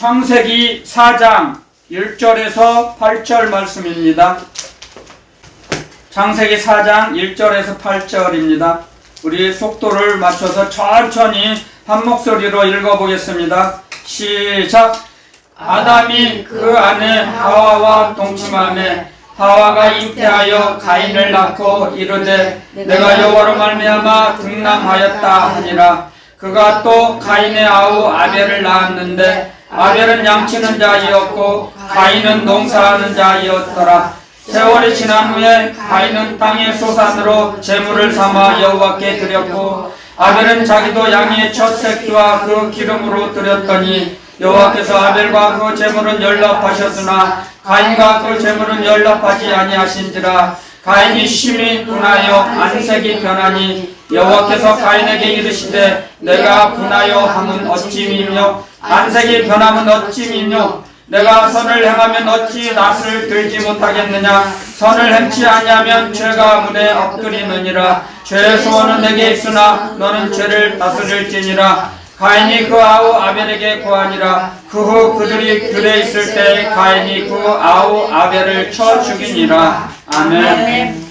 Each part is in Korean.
창세기 4장 1절에서 8절 말씀입니다. 창세기 4장 1절에서 8절입니다. 우리 속도를 맞춰서 천천히 한 목소리로 읽어보겠습니다. 시작! 아담이 그 아내 하와와 동침하매 하와가 잉태하여 가인을 낳고 이르되 내가 여호와로 말미암아 등남하였다 하니라. 그가 또 가인의 아우 아벨을 낳았는데 아벨은 양치는 자이었고 가인은 농사하는 자이었더라. 세월이 지난 후에 가인은 땅의 소산으로 제물을 삼아 여호와께 드렸고 아벨은 자기도 양의 첫 새끼와 그 기름으로 드렸더니 여호와께서 아벨과 그 제물은 연락하셨으나 가인과 그 제물은 연락하지 아니하신지라. 가인이 심히 분하여 안색이 변하니 여호와께서 가인에게 이르시되 내가 분하여 함은 어찌미며 안색이 변함은 어찌미며 내가 선을 행하면 어찌 낯을 들지 못하겠느냐. 선을 행치 아니하면 죄가 문에 엎드리느니라. 죄의 소원은 내게 있으나 너는 죄를 다스릴지니라. 가인이 그 아우 아벨에게 구하니라. 그 후 그들이 들에 있을 때 가인이 그 아우 아벨을 쳐 죽이니라. 아멘.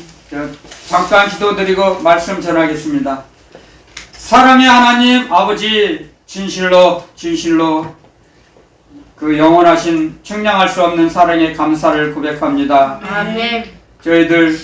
잠깐 기도드리고 말씀 전하겠습니다. 사랑의 하나님 아버지, 진실로 그 영원하신 측량할 수 없는 사랑에 감사를 고백합니다. 아멘. 저희들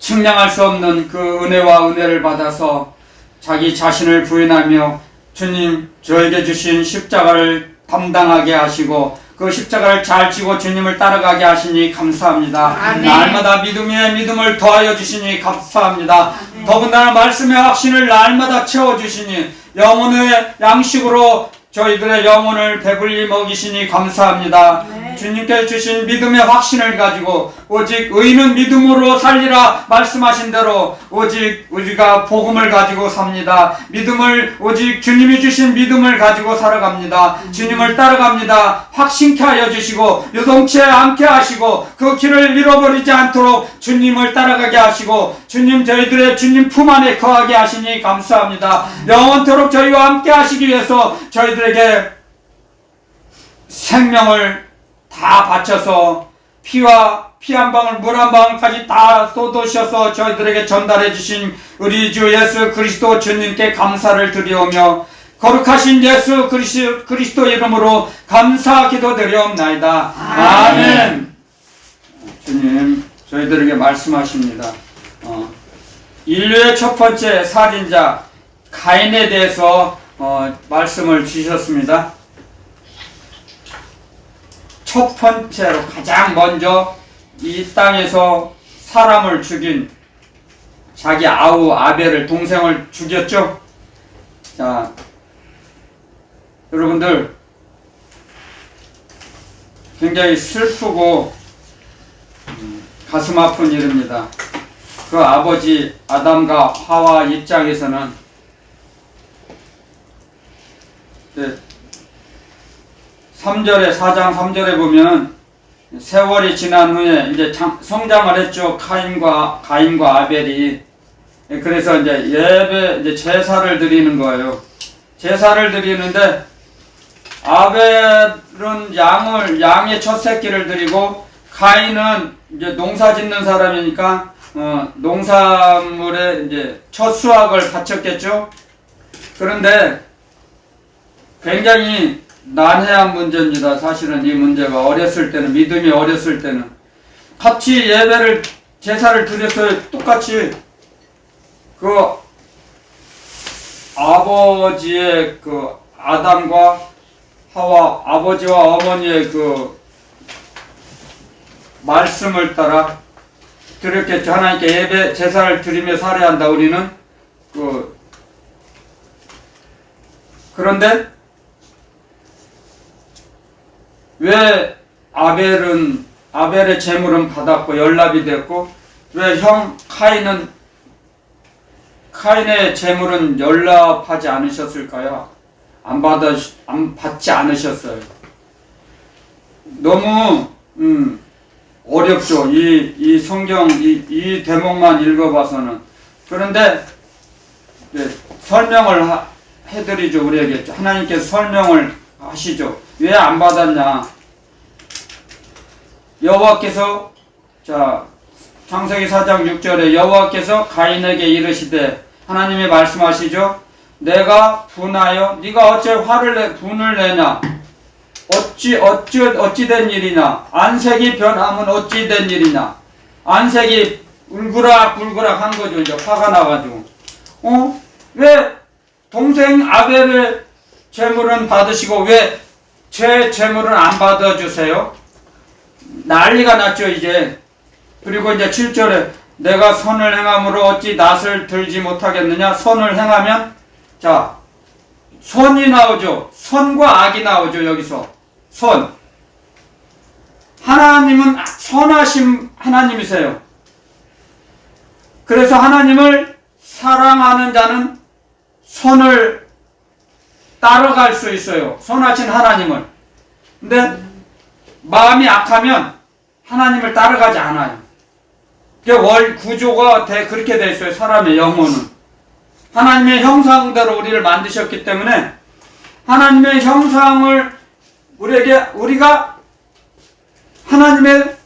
측량할 수 없는 그 은혜와 은혜를 받아서 자기 자신을 부인하며 주님 저에게 주신 십자가를 담당하게 하시고 그 십자가를 잘 지고 주님을 따라가게 하시니 감사합니다. 아멘. 날마다 믿음에 믿음을 더하여 주시니 감사합니다. 아멘. 더군다나 말씀의 확신을 날마다 채워주시니 영혼의 양식으로 저희들의 영혼을 배불리 먹이시니 감사합니다. 네. 주님께 주신 믿음의 확신을 가지고 오직 의인은 믿음으로 살리라 말씀하신 대로 오직 우리가 복음을 가지고 삽니다. 믿음을 오직 주님이 주신 믿음을 가지고 살아갑니다. 주님을 따라갑니다. 확신케 하여 주시고 요동치 않게 하시고 그 길을 잃어버리지 않도록 주님을 따라가게 하시고 주님 저희들의 주님 품 안에 거하게 하시니 감사합니다. 영원토록 저희와 함께 하시기 위해서 저희들에게 생명을 다 바쳐서 피와 피 한 방울 물 한 방울까지 다 쏟으셔서 저희들에게 전달해 주신 우리 주 예수 그리스도 주님께 감사를 드리오며 거룩하신 예수 그리스도 이름으로 감사 기도드리옵나이다. 아멘. 주님 저희들에게 말씀하십니다. 인류의 첫 번째 살인자 가인에 대해서 말씀을 주셨습니다. 첫 번째로 가장 먼저 이 땅에서 사람을 죽인 자기 아우 아벨을 동생을 죽였죠. 자, 여러분들 굉장히 슬프고 가슴 아픈 일입니다. 그 아버지 아담과 하와 입장에서는 3절에 4장 3절에 보면 세월이 지난 후에 이제 성장을 했죠. 가인과 아벨이. 그래서 이제 제사를 드리는 거예요. 제사를 드리는데 아벨은 양의 첫 새끼를 드리고 가인은 이제 농사 짓는 사람이니까 농산물에 이제 첫 수확을 바쳤겠죠. 그런데 굉장히 난해한 문제입니다. 사실은 이 문제가 어렸을 때는 믿음이 어렸을 때는 같이 예배를 제사를 드렸어요. 똑같이 그 아버지의 그 아담과 하와 아버지와 어머니의 그 말씀을 따라 드렸겠죠. 하나님께 예배 제사를 드리며 살아야 한다. 우리는 그런데 왜 아벨의 제물은 받았고 연락이 됐고 왜 형 카인의 제물은 연락하지 않으셨을까요? 안 받지 않으셨어요. 너무 어렵죠. 이 성경 이 대목만 읽어봐서는. 그런데 설명을 해드리죠. 우리에게 하나님께서 설명을 하시죠. 왜 안 받았냐? 여호와께서 자 창세기 4장 6절에 여호와께서 가인에게 이르시되 하나님이 말씀하시죠. 내가 분하여 네가 어째 분을 내냐? 어찌 된 일이냐? 안색이 변하면 어찌 된 일이냐? 안색이 울그락불그락 한 거죠. 이제 화가 나가지고. 왜 동생 아벨의 재물은 받으시고 왜 제 재물은 안 받아주세요? 난리가 났죠, 이제. 그리고 이제 7절에 내가 선을 행함으로 어찌 낯을 들지 못하겠느냐? 선을 행하면, 자, 선이 나오죠. 선과 악이 나오죠, 여기서. 선. 하나님은 선하신 하나님이세요. 그래서 하나님을 사랑하는 자는 선을 따라갈 수 있어요. 선하신 하나님을. 근데 마음이 악하면 하나님을 따라가지 않아요. 월 구조가 그렇게 돼 있어요. 사람의 영혼은. 하나님의 형상대로 우리를 만드셨기 때문에 하나님의 형상을 우리가 하나님의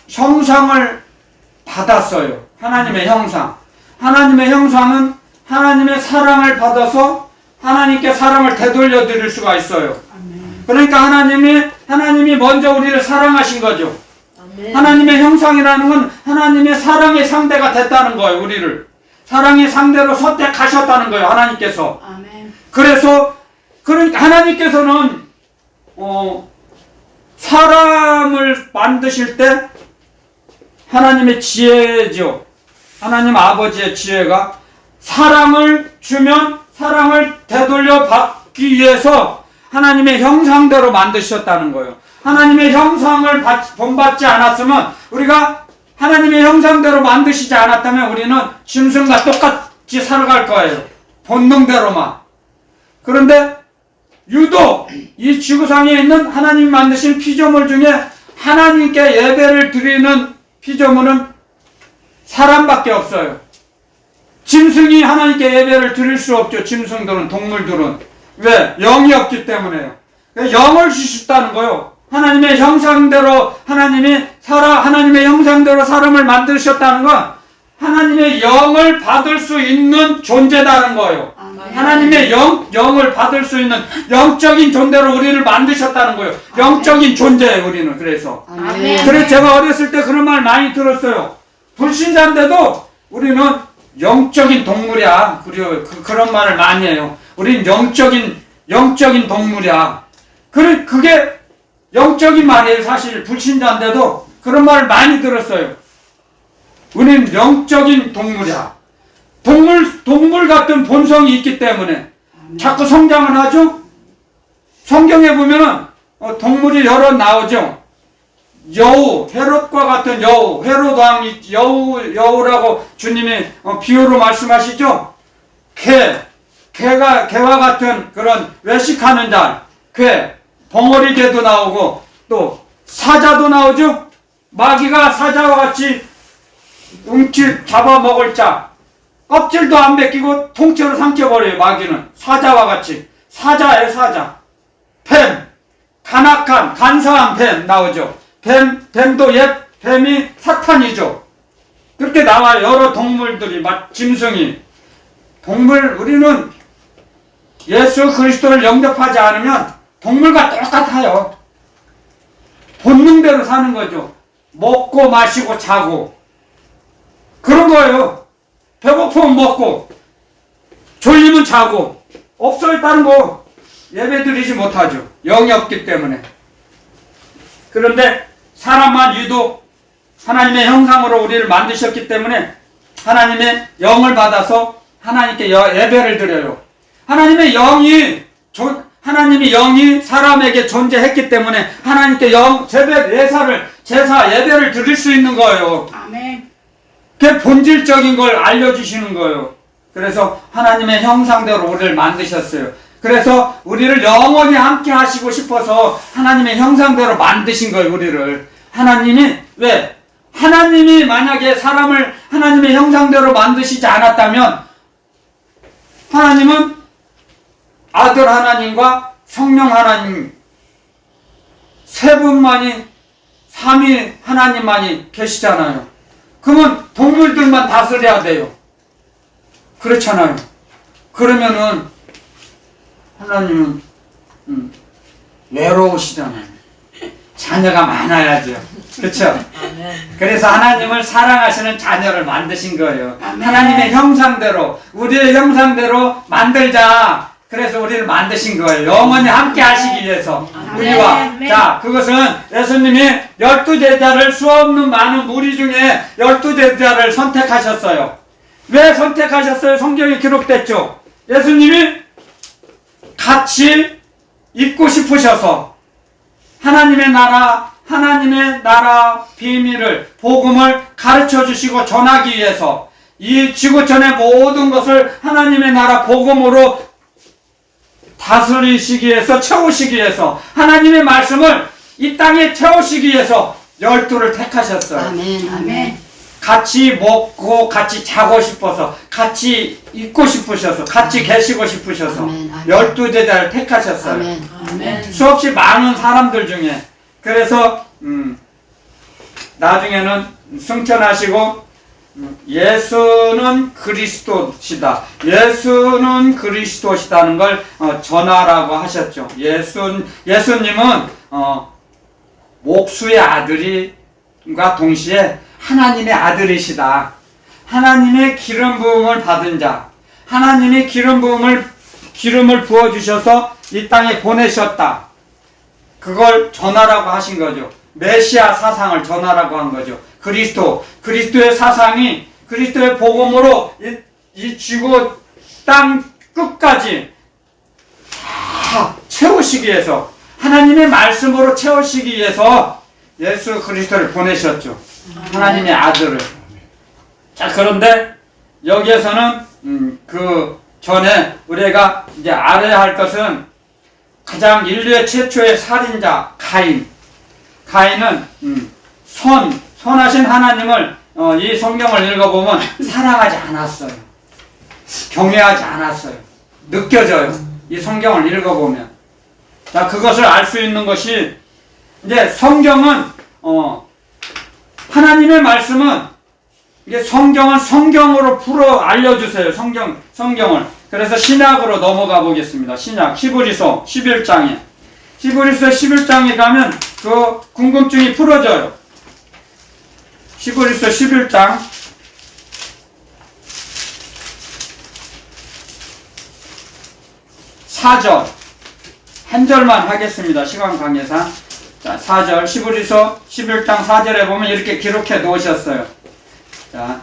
형상을 받았어요. 하나님의 형상. 하나님의 형상은 하나님의 사랑을 받아서 하나님께 사랑을 되돌려 드릴 수가 있어요. 그러니까 하나님이 먼저 우리를 사랑하신 거죠. 하나님의 형상이라는 건 하나님의 사랑의 상대가 됐다는 거예요. 우리를 사랑의 상대로 선택하셨다는 거예요. 하나님께서. 그래서 그러니까 하나님께서는 사람을 만드실 때 하나님의 지혜죠. 하나님 아버지의 지혜가 사랑을 주면 사랑을 되돌려 받기 위해서 하나님의 형상대로 만드셨다는 거예요. 하나님의 형상을 본받지 않았으면 우리가 하나님의 형상대로 만드시지 않았다면 우리는 짐승과 똑같이 살아갈 거예요. 본능대로만. 그런데 유독 이 지구상에 있는 하나님이 만드신 피조물 중에 하나님께 예배를 드리는 피조물은 사람밖에 없어요. 짐승이 하나님께 예배를 드릴 수 없죠. 짐승들은, 동물들은. 왜? 영이 없기 때문에요. 영을 주셨다는 거예요. 하나님의 형상대로 하나님의 형상대로 사람을 만드셨다는 건 하나님의 영을 받을 수 있는 존재다는 거예요. 하나님의 영을 받을 수 있는 영적인 존재로 우리를 만드셨다는 거예요. 영적인 존재예요, 우리는. 그래서 제가 어렸을 때 그런 말 많이 들었어요. 불신자인데도 우리는 영적인 동물이야. 그런 말을 많이 해요. 우린 영적인 동물이야. 그게 영적인 말이에요. 사실 불신자인데도 그런 말을 많이 들었어요. 우린 영적인 동물이야. 동물 같은 본성이 있기 때문에 자꾸 성장을 하죠. 성경에 보면은 동물이 여러 나오죠. 여우, 헤롯과 같은 여우, 헤롯 왕이 여우라고 주님이 비유로 말씀하시죠. 개와 같은 그런 외식하는 자, 벙어리 개도 나오고 또 사자도 나오죠. 마귀가 사자와 같이 움킬 잡아먹을 자, 껍질도 안 벗기고 통째로 삼켜버려요. 마귀는 사자와 같이. 사자예요, 사자. 뱀, 간사한 뱀 나오죠. 뱀도 뱀이 사탄이죠. 그렇게 나와요. 여러 동물들이, 짐승이. 우리는 예수 그리스도를 영접하지 않으면 동물과 똑같아요. 본능대로 사는 거죠. 먹고 마시고 자고. 그런 거예요. 배고프면 먹고, 졸리면 자고. 없어요, 다른 거. 예배드리지 못하죠. 영이 없기 때문에. 그런데 사람만 유독 하나님의 형상으로 우리를 만드셨기 때문에 하나님의 영을 받아서 하나님께 예배를 드려요. 하나님의 영이 사람에게 존재했기 때문에 하나님께 제사 예배를 드릴 수 있는 거예요. 아멘. 그게 본질적인 걸 알려주시는 거예요. 그래서 하나님의 형상대로 우리를 만드셨어요. 그래서 우리를 영원히 함께 하시고 싶어서 하나님의 형상대로 만드신 거예요, 우리를. 하나님이 만약에 사람을 하나님의 형상대로 만드시지 않았다면 하나님은 아들 하나님과 성령 하나님 세 분만이 삼위 하나님만이 계시잖아요. 그러면 동물들만 다스려야 돼요. 그렇잖아요. 그러면은 하나님은 외로우시잖아요. 자녀가 많아야죠. 그렇죠? 그래서 하나님을 사랑하시는 자녀를 만드신 거예요. 하나님의 형상대로, 우리의 형상대로 만들자. 그래서 우리를 만드신 거예요. 영원히 함께 하시기 위해서 우리와. 자, 그것은 예수님이 12제자를 수없는 많은 무리 중에 12제자를 선택하셨어요. 왜 선택하셨어요? 성경에 기록됐죠. 예수님이 같이 있고 싶으셔서 하나님의 나라 비밀을, 복음을 가르쳐 주시고 전하기 위해서 이 지구촌의 모든 것을 하나님의 나라 복음으로 다스리시기 위해서, 채우시기 위해서, 하나님의 말씀을 이 땅에 채우시기 위해서 12를 택하셨어요. 아멘. 같이 먹고 같이 자고 싶어서, 같이 있고 싶으셔서, 같이 계시고 싶으셔서 아멘. 12제자를 택하셨어요. 아멘. 수없이 많은 사람들 중에. 그래서 나중에는 승천하시고 예수는 그리스도시다. 예수는 그리스도시다는 걸 전하라고 하셨죠. 예수님은 목수의 아들과 동시에 하나님의 아들이시다. 하나님의 기름 부음을 받은 자, 하나님이 기름을 부어 주셔서 이 땅에 보내셨다. 그걸 전하라고 하신 거죠. 메시아 사상을 전하라고 한 거죠. 그리스도의 사상이 그리스도의 복음으로 이 지구 땅 끝까지 다 채우시기 위해서, 하나님의 말씀으로 채우시기 위해서 예수 그리스도를 보내셨죠. 하나님의 아들을. 자, 그런데 여기에서는 그 전에 우리가 이제 알아야 할 것은 가장 인류의 최초의 살인자 가인은 선하신 하나님을 이 성경을 읽어보면 사랑하지 않았어요. 경외하지 않았어요. 느껴져요. 이 성경을 읽어보면. 자, 그것을 알 수 있는 것이 이제 성경은 하나님의 말씀은 이게 성경은 성경으로 풀어 알려주세요. 성경을. 그래서 신약으로 넘어가 보겠습니다. 신약 히브리서 11장에. 히브리서 11장에 가면 그 궁금증이 풀어져요. 히브리서 11장 4절 한 절만 하겠습니다. 시간 관계상. 자, 4절 히브리서 11장 4절에 보면 이렇게 기록해 놓으셨어요. 자,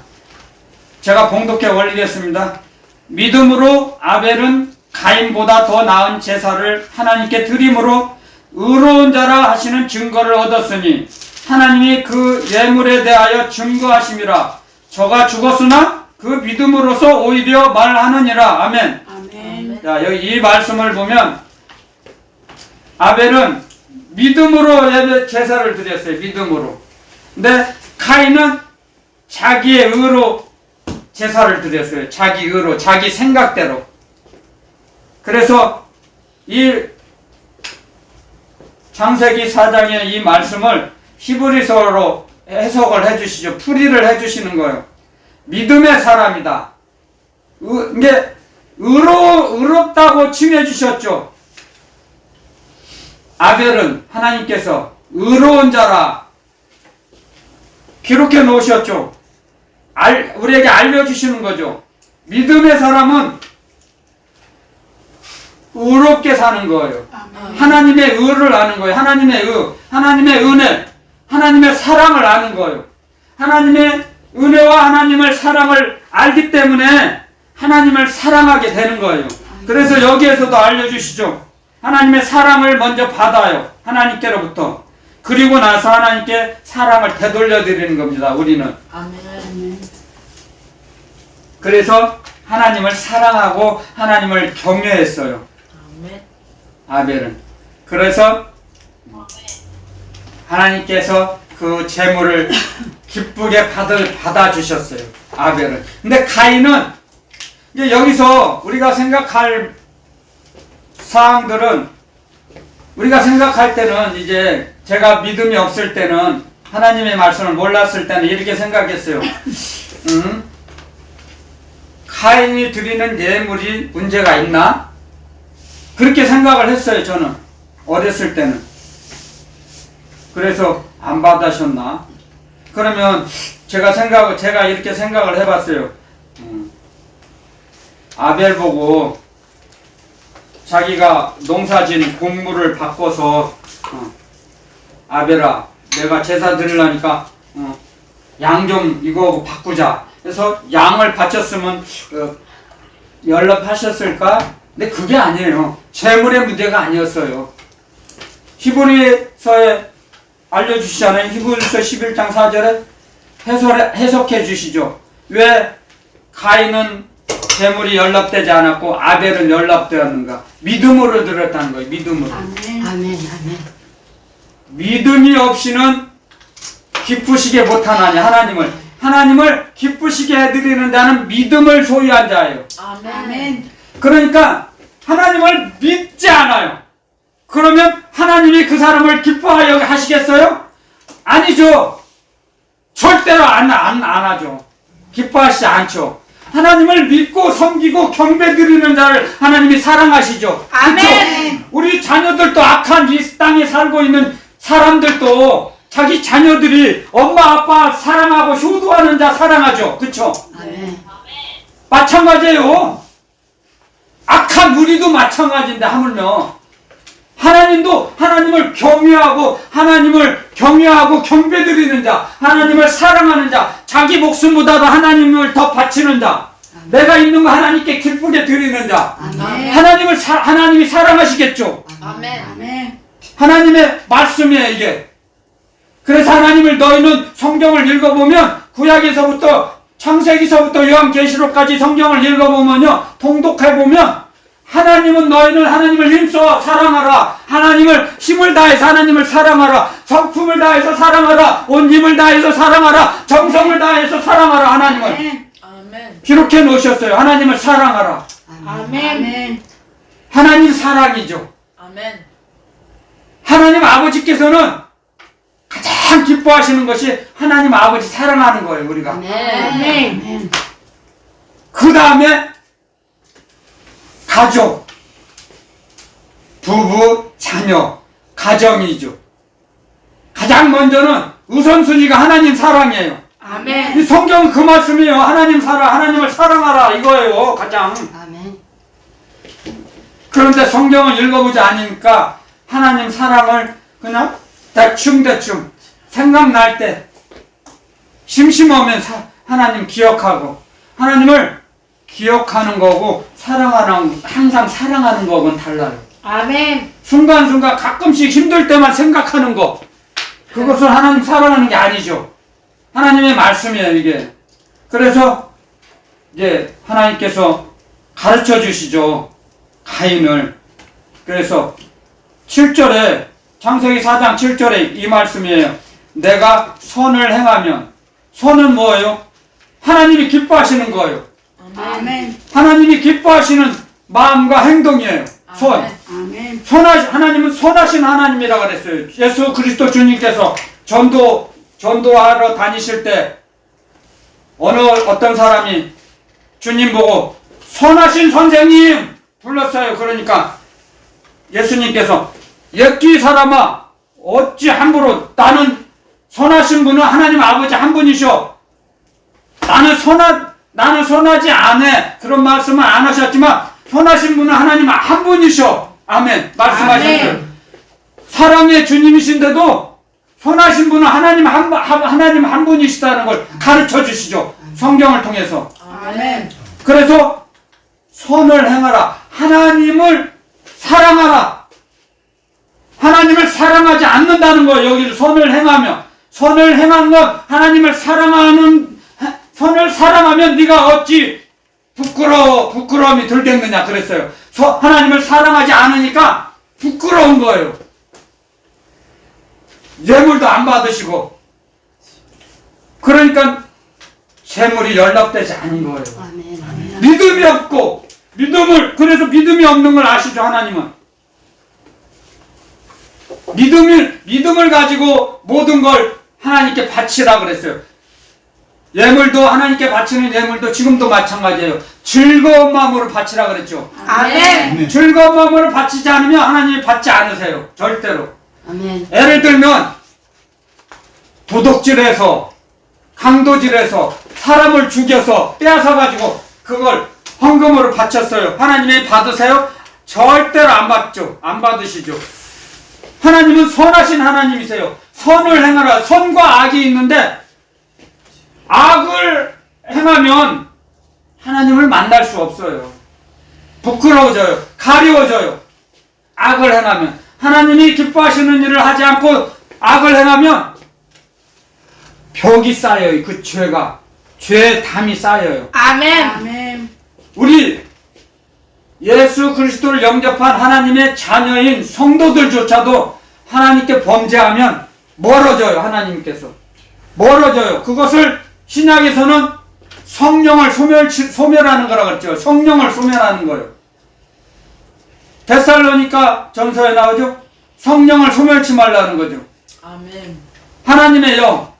제가 봉독해 올리겠습니다. 믿음으로 아벨은 가인보다 더 나은 제사를 하나님께 드림으로 의로운 자라 하시는 증거를 얻었으니 하나님이 그 예물에 대하여 증거하심이라. 저가 죽었으나 그 믿음으로서 오히려 말하느니라. 아멘. 자, 여기 이 말씀을 보면 아벨은 믿음으로 제사를 드렸어요. 믿음으로. 근데 가인은 자기의 의로 제사를 드렸어요. 자기 의로, 자기 생각대로. 그래서 이 창세기 4장의 이 말씀을 히브리서로 해석을 해주시죠. 풀이를 해주시는 거예요. 믿음의 사람이다. 이게 의롭다고 칭해 주셨죠. 아벨은 하나님께서 의로운 자라 기록해 놓으셨죠. 우리에게 알려주시는 거죠. 믿음의 사람은 의롭게 사는 거예요. 하나님의 의를 아는 거예요. 하나님의 은혜, 하나님의 사랑을 아는 거예요. 하나님의 은혜와 하나님의 사랑을 알기 때문에 하나님을 사랑하게 되는 거예요. 그래서 여기에서도 알려주시죠. 하나님의 사랑을 먼저 받아요. 하나님께로부터. 그리고 나서 하나님께 사랑을 되돌려 드리는 겁니다. 우리는. 아멘. 그래서 하나님을 사랑하고 하나님을 경외했어요. 아벨은. 그래서 하나님께서 그 재물을 기쁘게 받아주셨어요. 아벨은. 근데 가인은 이제 여기서 우리가 생각할 사항들은 우리가 생각할 때는 이제 제가 믿음이 없을 때는 하나님의 말씀을 몰랐을 때는 이렇게 생각했어요. 가인이 드리는 예물이 문제가 있나? 그렇게 생각을 했어요, 저는. 어렸을 때는. 그래서 안 받으셨나? 그러면 제가 이렇게 생각을 해봤어요. 아벨 보고 자기가 농사진 곡물을 바꿔서 아벨아, 내가 제사 드리려니까 양 좀 이거 바꾸자. 그래서 양을 바쳤으면 연락하셨을까? 근데 그게 아니에요. 재물의 문제가 아니었어요. 히브리서에 알려주시잖아요. 히브리서 11장 4절에 해석해 주시죠. 왜 가인은 재물이 연락되지 않았고 아벨은 연락되었는가? 믿음으로 드렸다는 거예요. 믿음으로. 아멘. 아멘. 믿음이 없이는 기쁘시게 못하나니 하나님을 기쁘시게 해드리는 자는 믿음을 소유한 자예요. 아멘. 그러니까 하나님을 믿지 않아요. 그러면 하나님이 그 사람을 기뻐하여 하시겠어요? 아니죠. 절대로 안 하죠. 기뻐하시지 않죠. 하나님을 믿고 섬기고 경배드리는 자를 하나님이 사랑하시죠. 아멘. 그쵸? 우리 자녀들도 악한 이 땅에 살고 있는 사람들도 자기 자녀들이 엄마 아빠 사랑하고 효도하는 자 사랑하죠. 그쵸? 아멘. 마찬가지예요. 악한 우리도 마찬가지인데 하물며 하나님도 하나님을 경외하고 경배드리는 자, 하나님을 사랑하는 자, 자기 목숨보다도 하나님을 더 바치는 자, 내가 있는 거 하나님께 기쁘게 드리는 자, 아멘. 하나님이 사랑하시겠죠. 아멘. 아멘. 하나님의 말씀이에요, 이게. 그래서 하나님을 너희는 성경을 읽어보면 구약에서부터 창세기서부터 요한계시록까지 성경을 읽어보면요, 통독해보면 너희는 하나님을 힘써 사랑하라. 하나님을 힘을 다해서 하나님을 사랑하라. 성품을 다해서 사랑하라. 온 힘을 다해서 사랑하라. 정성을 다해서 사랑하라. 하나님을. 아멘. 기록해 놓으셨어요. 하나님을 사랑하라. 아멘. 하나님 사랑이죠. 아멘. 하나님 아버지께서는 가장 기뻐하시는 것이 하나님 아버지 사랑하는 거예요. 우리가. 아멘. 그 다음에 가족, 부부, 자녀, 가정이죠. 가장 먼저는 우선순위가 하나님 사랑이에요. 아멘. 이 성경은 그 말씀이에요. 하나님을 사랑하라 이거예요. 가장. 아멘. 그런데 성경을 읽어보지 않으니까 하나님 사랑을 그냥 대충 생각날 때 심심하면 하나님 기억하고 하나님을 기억하는 거고 항상 사랑하는 거하고는 달라요. 아멘. 순간순간 가끔씩 힘들 때만 생각하는 거, 그것은 하나님 사랑하는 게 아니죠. 하나님의 말씀이에요, 이게. 그래서 이제 하나님께서 가르쳐 주시죠, 가인을. 그래서 7절에 창세기 4장 7절에 이 말씀이에요. 내가 선을 행하면, 선은 뭐예요? 하나님이 기뻐하시는 거예요. 아멘. 하나님이 기뻐하시는 마음과 행동이에요. 선. 아멘. 하나님은 선하신 하나님이라고 그랬어요. 예수 그리스도 주님께서 전도하러 다니실 때 어떤 사람이 주님 보고 선하신 선생님 불렀어요. 그러니까 예수님께서 옛기 사람아 어찌 함부로, 나는 선하신 분은 하나님 아버지 한 분이셔. 나는 선하지 않아. 그런 말씀은 안 하셨지만 선하신 분은 하나님 한 분이셔. 아멘. 말씀하셨어요. 아멘. 사랑의 주님이신데도 선하신 분은 하나님 한 분이시다는 걸 가르쳐 주시죠. 성경을 통해서. 아멘. 그래서 선을 행하라. 하나님을 사랑하라. 하나님을 사랑하지 않는다는 거예요. 여기를 선을 행한 건 하나님을 선을 사랑하면 네가 어찌 부끄러움이 들겠느냐 그랬어요. 하나님을 사랑하지 않으니까 부끄러운 거예요. 예물도 안 받으시고, 그러니까 재물이 연락되지 않은 거예요. 아멘. 믿음이 없고, 그래서 믿음이 없는 걸 아시죠, 하나님은. 믿음을 가지고 모든 걸 하나님께 바치라 그랬어요. 예물도 하나님께 바치는 예물도 지금도 마찬가지예요. 즐거운 마음으로 바치라 그랬죠. 아멘. 즐거운 마음으로 바치지 않으면 하나님이 받지 않으세요. 절대로. 아멘. 예를 들면 도둑질해서 강도질해서 사람을 죽여서 빼앗아가지고 그걸 헌금으로 바쳤어요. 하나님이 받으세요? 절대로 안 받죠. 안 받으시죠. 하나님은 선하신 하나님이세요. 선을 행하라. 선과 악이 있는데 악을 행하면 하나님을 만날 수 없어요. 부끄러워져요. 가려워져요. 악을 행하면 하나님이 기뻐하시는 일을 하지 않고 악을 행하면 벽이 쌓여요. 그 죄가 죄의 담이 쌓여요. 아멘. 아멘. 우리 예수 그리스도를 영접한 하나님의 자녀인 성도들조차도 하나님께 범죄하면 멀어져요. 하나님께서 멀어져요. 그것을 신약에서는 성령을 소멸하는 거라고 그랬죠. 성령을 소멸하는 거예요. 데살로니가 전서에 나오죠. 성령을 소멸치 말라는 거죠. 아멘. 하나님의 영,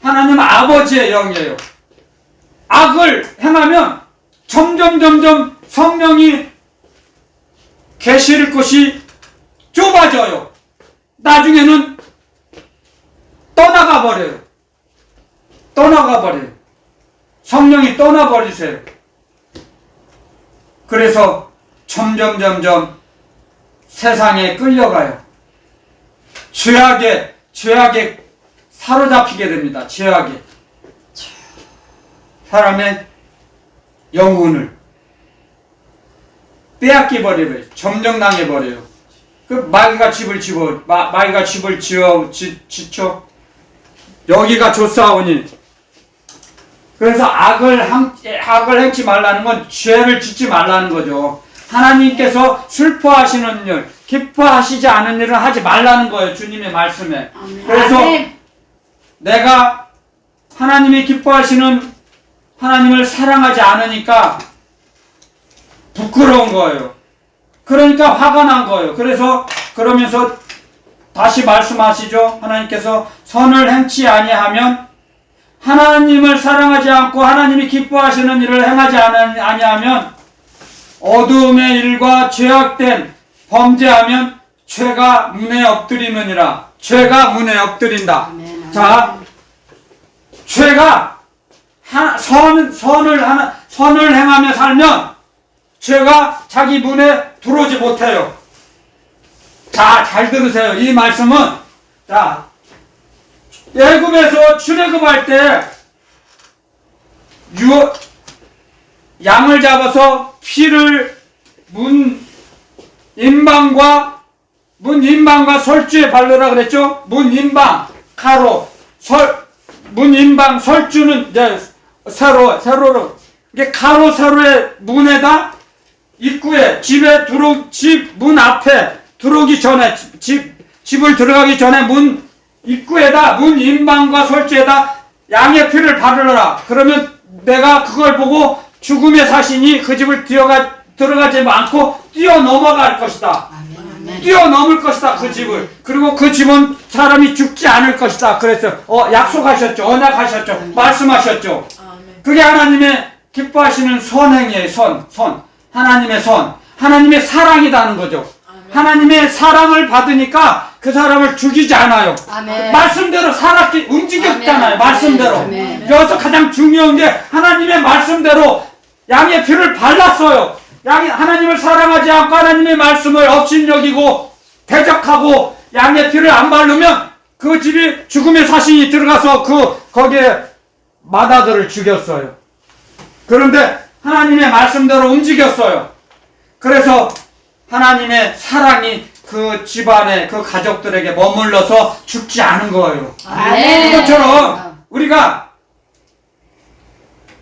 하나님 아버지의 영이에요. 악을 행하면 점점 성령이 계실 곳이 좁아져요. 나중에는 떠나가 버려요. 성령이 떠나버리세요. 그래서 점점 세상에 끌려가요. 죄악에 사로잡히게 됩니다. 죄악에. 사람의 영혼을 빼앗겨 버려요. 점령당해 버려요. 그 마귀가 집을 지쳐 여기가 좋사오니. 그래서 악을 행치 말라는 건 죄를 짓지 말라는 거죠. 하나님께서 슬퍼하시는 일, 기뻐하시지 않은 일은 하지 말라는 거예요. 주님의 말씀에. 그래서 내가 하나님이 기뻐하시는 하나님을 사랑하지 않으니까 부끄러운 거예요. 그러니까 화가 난 거예요. 그러면서 다시 말씀하시죠. 하나님께서 선을 행치 아니하면, 하나님을 사랑하지 않고 하나님이 기뻐하시는 일을 행하지 아니하면 어두움의 일과 죄악된 범죄하면 죄가 문에 엎드리느니라. 죄가 문에 엎드린다. 아멘. 자, 죄가 선을 행하며 살면 죄가 자기 문에 들어오지 못해요. 자, 잘 들으세요. 이 말씀은, 자, 애굽에서 출애굽할 때 양을 잡아서 피를 문 인방과 설주에 바르라 그랬죠. 문 인방 가로 문 인방 설주는 이제 세로로 이게 가로 세로의 문에다 입구에 집 문 앞에 들어오기 전에 집을 들어가기 전에 문 입구에다 문 인방과 설주에다 양의 피를 바르라. 그러면 내가 그걸 보고 죽음의 사신이 그 집을 들어가지 않고 뛰어넘어갈 것이다. 아멘. 뛰어넘을 것이다. 그 집을. 그리고 그 집은 사람이 죽지 않을 것이다. 그랬어요. 약속하셨죠. 언약하셨죠. 말씀하셨죠. 그게 하나님의 기뻐하시는 선행이에요. 선. 하나님의 선. 하나님의 사랑이라는 거죠. 하나님의 사랑을 받으니까 그 사람을 죽이지 않아요. 아멘. 말씀대로 움직였잖아요. 아멘. 말씀대로. 아멘. 여기서 가장 중요한 게 하나님의 말씀대로 양의 피를 발랐어요. 하나님을 사랑하지 않고 하나님의 말씀을 업신여기고 대적하고 양의 피를 안 바르면 그 집이 죽음의 사신이 들어가서 거기에 마다들을 죽였어요. 그런데 하나님의 말씀대로 움직였어요. 그래서 하나님의 사랑이 그 집안에 그 가족들에게 머물러서 죽지 않은 거예요. 아멘. 그것처럼 우리가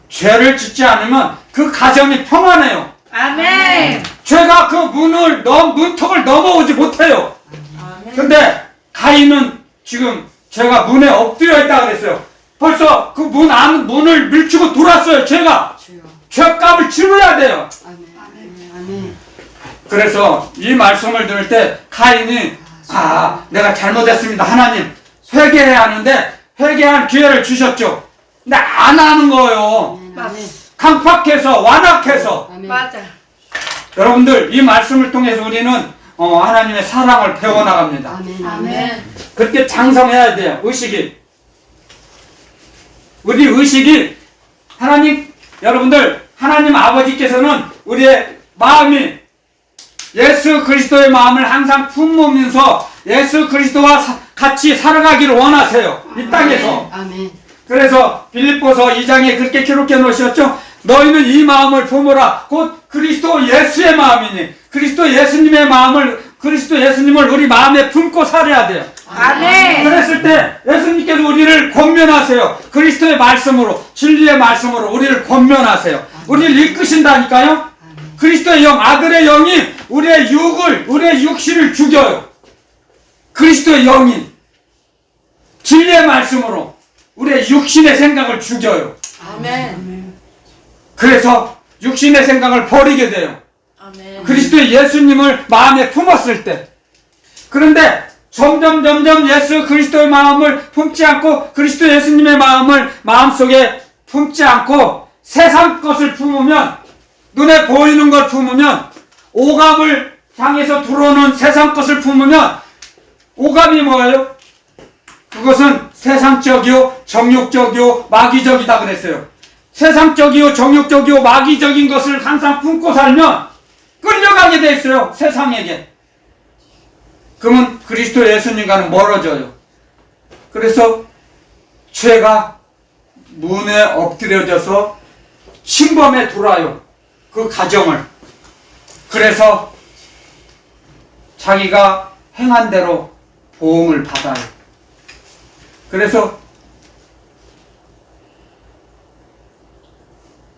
죄를 짓지 않으면 그 가정이 평안해요. 아멘. 죄가 그 문턱을 넘어오지 못해요. 근데 가인은 지금 죄가 문에 엎드려 있다 그랬어요. 벌써 그 문을 밀치고 돌았어요. 죄가. 죄값을 치러야 돼요. 아멘. 그래서 이 말씀을 들을 때 가인이 아, 내가 잘못했습니다. 하나님, 회개해야 하는데 회개할 기회를 주셨죠. 근데 안 하는 거예요. 아멘. 강팍해서, 완악해서. 아멘. 맞아. 여러분들, 이 말씀을 통해서 우리는 하나님의 사랑을 배워나갑니다. 아멘. 아멘. 그렇게 장성해야 돼요. 의식이. 우리 의식이 여러분들 하나님 아버지께서는 우리의 마음이 예수 그리스도의 마음을 항상 품으면서 예수 그리스도와 같이 살아가기를 원하세요. 이 땅에서. 아멘. 그래서 빌립보서 2장에 그렇게 기록해 놓으셨죠. 너희는 이 마음을 품으라. 곧 그리스도 예수의 마음이니 그리스도 예수님의 마음을 그리스도 예수님을 우리 마음에 품고 살아야 돼요. 아멘. 그랬을 때 예수님께서 우리를 권면하세요. 그리스도의 말씀으로 진리의 말씀으로 우리를 권면하세요. 우리를 이끄신다니까요. 그리스도의 영, 아들의 영이 우리의 우리의 육신을 죽여요. 그리스도의 영이 진리의 말씀으로 우리의 육신의 생각을 죽여요. 아멘. 그래서 육신의 생각을 버리게 돼요. 아멘. 그리스도의 예수님을 마음에 품었을 때. 그런데 점점 예수 그리스도의 마음을 품지 않고 그리스도 예수님의 마음을 마음속에 품지 않고 세상 것을 품으면 눈에 보이는 걸 품으면 오감을 향해서 들어오는 세상 것을 품으면 오감이 뭐예요? 그것은 세상적이요 정욕적이요 마귀적이다 그랬어요. 세상적이요 정욕적이요 마귀적인 것을 항상 품고 살면 끌려가게 돼 있어요. 세상에게. 그러면 그리스도 예수님과는 멀어져요. 그래서 죄가 문에 엎드려져서 침범에 들어와요. 그 가정을. 그래서 자기가 행한 대로 보응을 받아요. 그래서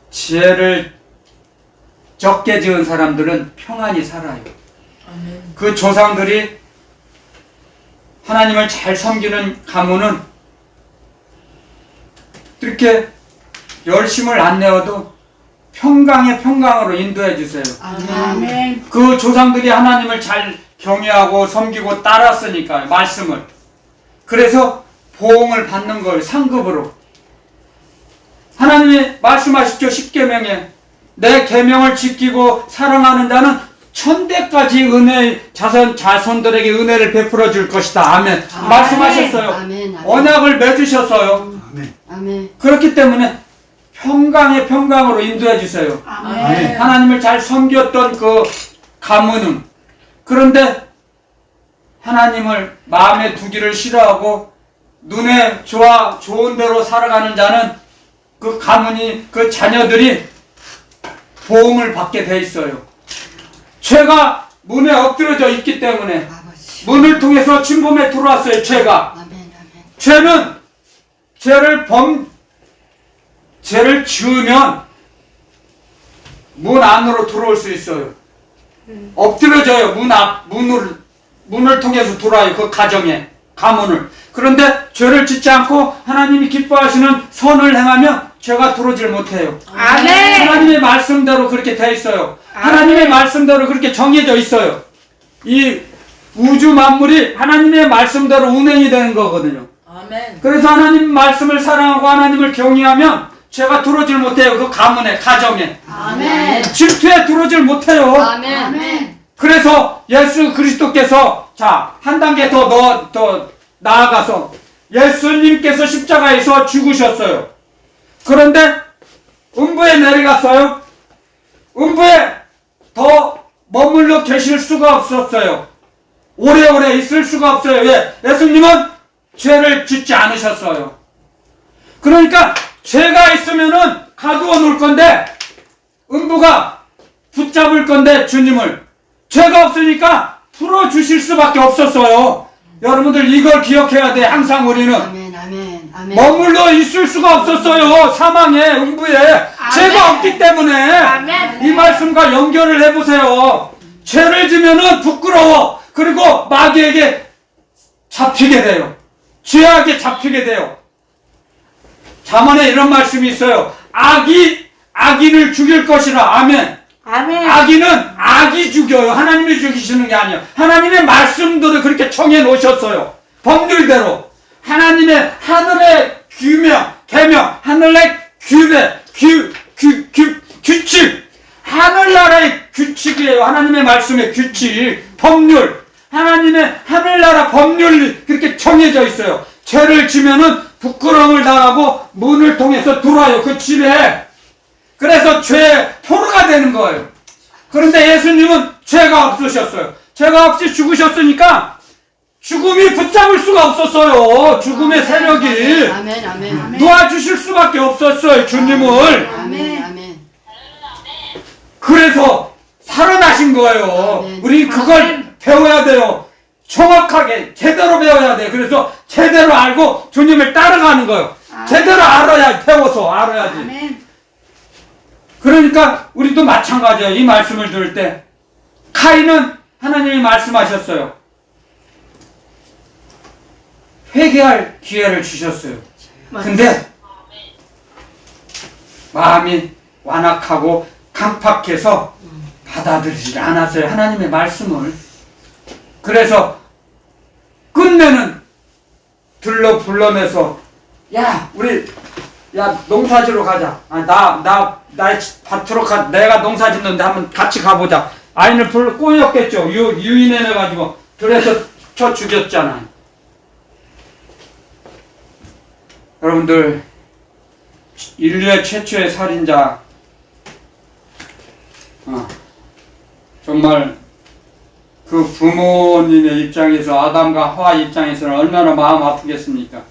죄를 적게 지은 사람들은 평안히 살아요. 아멘. 그 조상들이 하나님을 잘 섬기는 가문은 이렇게 열심을 안 내어도 평강의 평강으로 인도해 주세요. 아멘. 그 조상들이 하나님을 잘 경외하고 섬기고 따랐으니까요. 말씀을. 그래서 보응을 받는 걸 상급으로. 하나님이 말씀하시죠. 십계명에 내 계명을 지키고 사랑하는 자는 천대까지 자손들에게 은혜를 베풀어 줄 것이다. 아멘. 아멘. 말씀하셨어요. 아멘. 아멘. 언약을 맺으셨어요. 아멘. 그렇기 때문에 평강의 평강으로 인도해 주세요. 아멘. 하나님을 잘 섬겼던 그 가문은. 그런데 하나님을 마음에 두기를 싫어하고 눈에 좋은 대로 살아가는 자는 그 가문이 그 자녀들이 보응을 받게 돼 있어요. 죄가 문에 엎드려져 있기 때문에 아버지. 문을 통해서 침범에 들어왔어요. 죄가. 아멘. 아멘. 죄는 죄를 지으면 문 안으로 들어올 수 있어요. 엎드려져요. 문을 통해서 들어와요. 그 가정에, 가문을. 그런데 죄를 짓지 않고 하나님이 기뻐하시는 선을 행하면 죄가 들어오질 못해요. 아멘. 하나님의 말씀대로 그렇게 돼 있어요. 하나님의 말씀대로 그렇게 정해져 있어요. 이 우주 만물이 하나님의 말씀대로 운행이 되는 거거든요. 아멘. 그래서 하나님 말씀을 사랑하고 하나님을 경외하면 죄가 들어오질 못해요. 그 가문에, 가정에. 아멘. 질투에 들어오질 못해요. 아멘. 아멘. 그래서 예수 그리스도께서 한 단계 더 나아가서 예수님께서 십자가에서 죽으셨어요. 그런데 음부에 내려갔어요. 음부에 더 머물러 계실 수가 없었어요. 오래오래 있을 수가 없어요. 왜? 예수님은 죄를 짓지 않으셨어요. 그러니까 죄가 있으면은 가두어 놓을 건데 음부가 붙잡을 건데 주님을 죄가 없으니까 풀어주실 수밖에 없었어요. 여러분들 이걸 기억해야 돼. 항상 우리는 아멘. 아멘. 아멘. 머물러 있을 수가 없었어요. 사망에, 음부에. 죄가 없기 때문에. 아멘. 이 말씀과 연결을 해보세요. 죄를 지면은 부끄러워. 그리고 마귀에게 잡히게 돼요. 죄악에 잡히게 돼요. 잠언에 이런 말씀이 있어요. 악인을 죽일 것이라. 아멘. 아멘. 악인은 악이 죽여요. 하나님이 죽이시는 게 아니에요. 하나님의 말씀대로 그렇게 정해 놓으셨어요. 법률대로. 하나님의 하늘의 규명, 계명, 하늘의 규칙. 하늘나라의 규칙이에요. 하나님의 말씀의 규칙, 법률. 하나님의 하늘나라 법률이 그렇게 정해져 있어요. 죄를 지면은 부끄러움을 당하고 문을 통해서 들어와요. 그 집에. 그래서 죄의 포로가 되는 거예요. 그런데 예수님은 죄가 없으셨어요. 죄가 없이 죽으셨으니까 죽음이 붙잡을 수가 없었어요. 죽음의 세력이 아멘. 아멘. 놓아주실 수밖에 없었어요. 주님을. 아멘. 아멘. 그래서 살아나신 거예요. 아멘. 우리 그걸 배워야 돼요. 정확하게 제대로 배워야 돼요. 그래서 제대로 알고 주님을 따라가는 거예요. 제대로 알아야 배워서 알아야지. 아멘. 그러니까 우리도 마찬가지예요. 이 말씀을 들을 때 카인은 하나님이 말씀하셨어요. 회개할 기회를 주셨어요. 근데 마음이 완악하고 강팍해서 받아들이지 않았어요. 하나님의 말씀을. 그래서 끝내는 들러 불러내서 야 농사지러 가자. 나의 밭으로 내가 농사 짓는데 한번 같이 가보자. 아인을 불러 꼬였겠죠. 유인해내가지고 들에서 쳐 죽였잖아요. 여러분들, 인류의 최초의 살인자, 정말 그 부모님의 입장에서, 아담과 하와 입장에서는 얼마나 마음 아프겠습니까?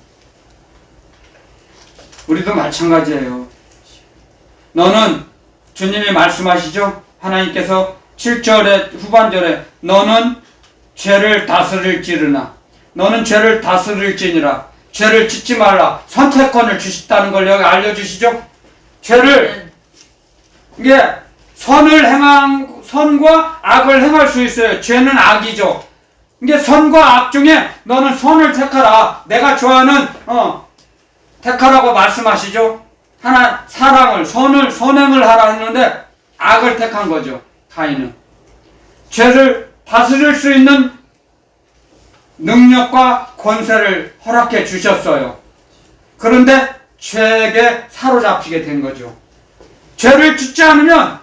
우리도 마찬가지예요. 너는, 주님이 말씀하시죠? 하나님께서 7절에 후반절에 너는 죄를 다스릴지르나, 너는 죄를 다스릴지니라, 죄를 짓지 말라, 선택권을 주셨다는 걸 여기 알려주시죠? 죄를, 이게 선과 악을 행할 수 있어요. 죄는 악이죠. 이게 선과 악 중에 너는 선을 택하라. 내가 좋아하는 택하라고 말씀하시죠. 사랑을, 선행을 하라 했는데 악을 택한 거죠. 가인은. 죄를 다스릴 수 있는 능력과 권세를 허락해 주셨어요. 그런데 죄에게 사로잡히게 된 거죠. 죄를 짓지 않으면,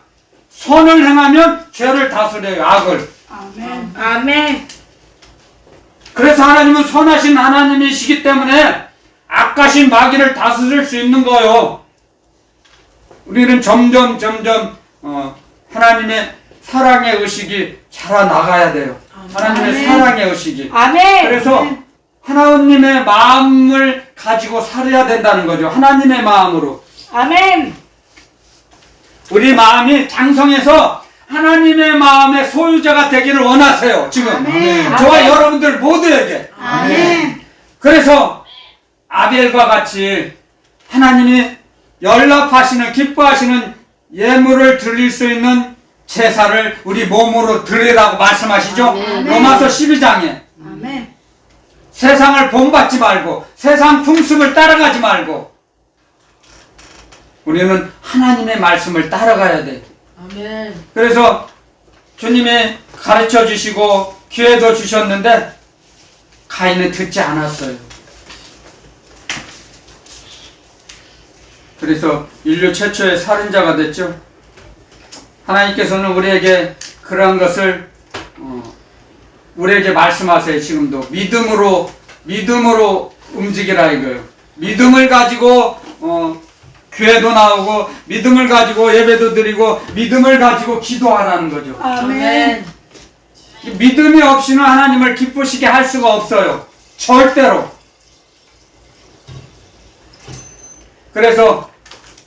선을 행하면 죄를 다스려요. 악을. 아멘. 아멘. 그래서 하나님은 선하신 하나님이시기 때문에 악하신 마귀를 다스릴 수 있는 거예요. 우리는 점점 하나님의 사랑의 의식이 자라나가야 돼요. 하나님의 아멘. 사랑의 의식이. 아멘. 그래서 하나님의 마음을 가지고 살아야 된다는 거죠. 하나님의 마음으로. 아멘. 우리 마음이 장성해서 하나님의 마음의 소유자가 되기를 원하세요. 지금. 아멘. 저와 아멘. 여러분들 모두에게. 아멘. 그래서 아벨과 같이 하나님이 연락하시는, 기뻐하시는 예물을 드릴 수 있는 제사를 우리 몸으로 드리라고 말씀하시죠. 아멘. 로마서 12장에 아멘. 세상을 본받지 말고 세상 풍습을 따라가지 말고 우리는 하나님의 말씀을 따라가야 돼. 아멘. 그래서 주님이 가르쳐 주시고 기회도 주셨는데 가인은 듣지 않았어요. 그래서 인류 최초의 살인자가 됐죠. 하나님께서는 우리에게 그러한 것을 우리에게 말씀하세요. 지금도 믿음으로 움직이라 이거예요. 믿음을 가지고 교회도 나오고 믿음을 가지고 예배도 드리고 믿음을 가지고 기도하라는 거죠. 아멘. 믿음이 없이는 하나님을 기쁘시게 할 수가 없어요. 절대로. 그래서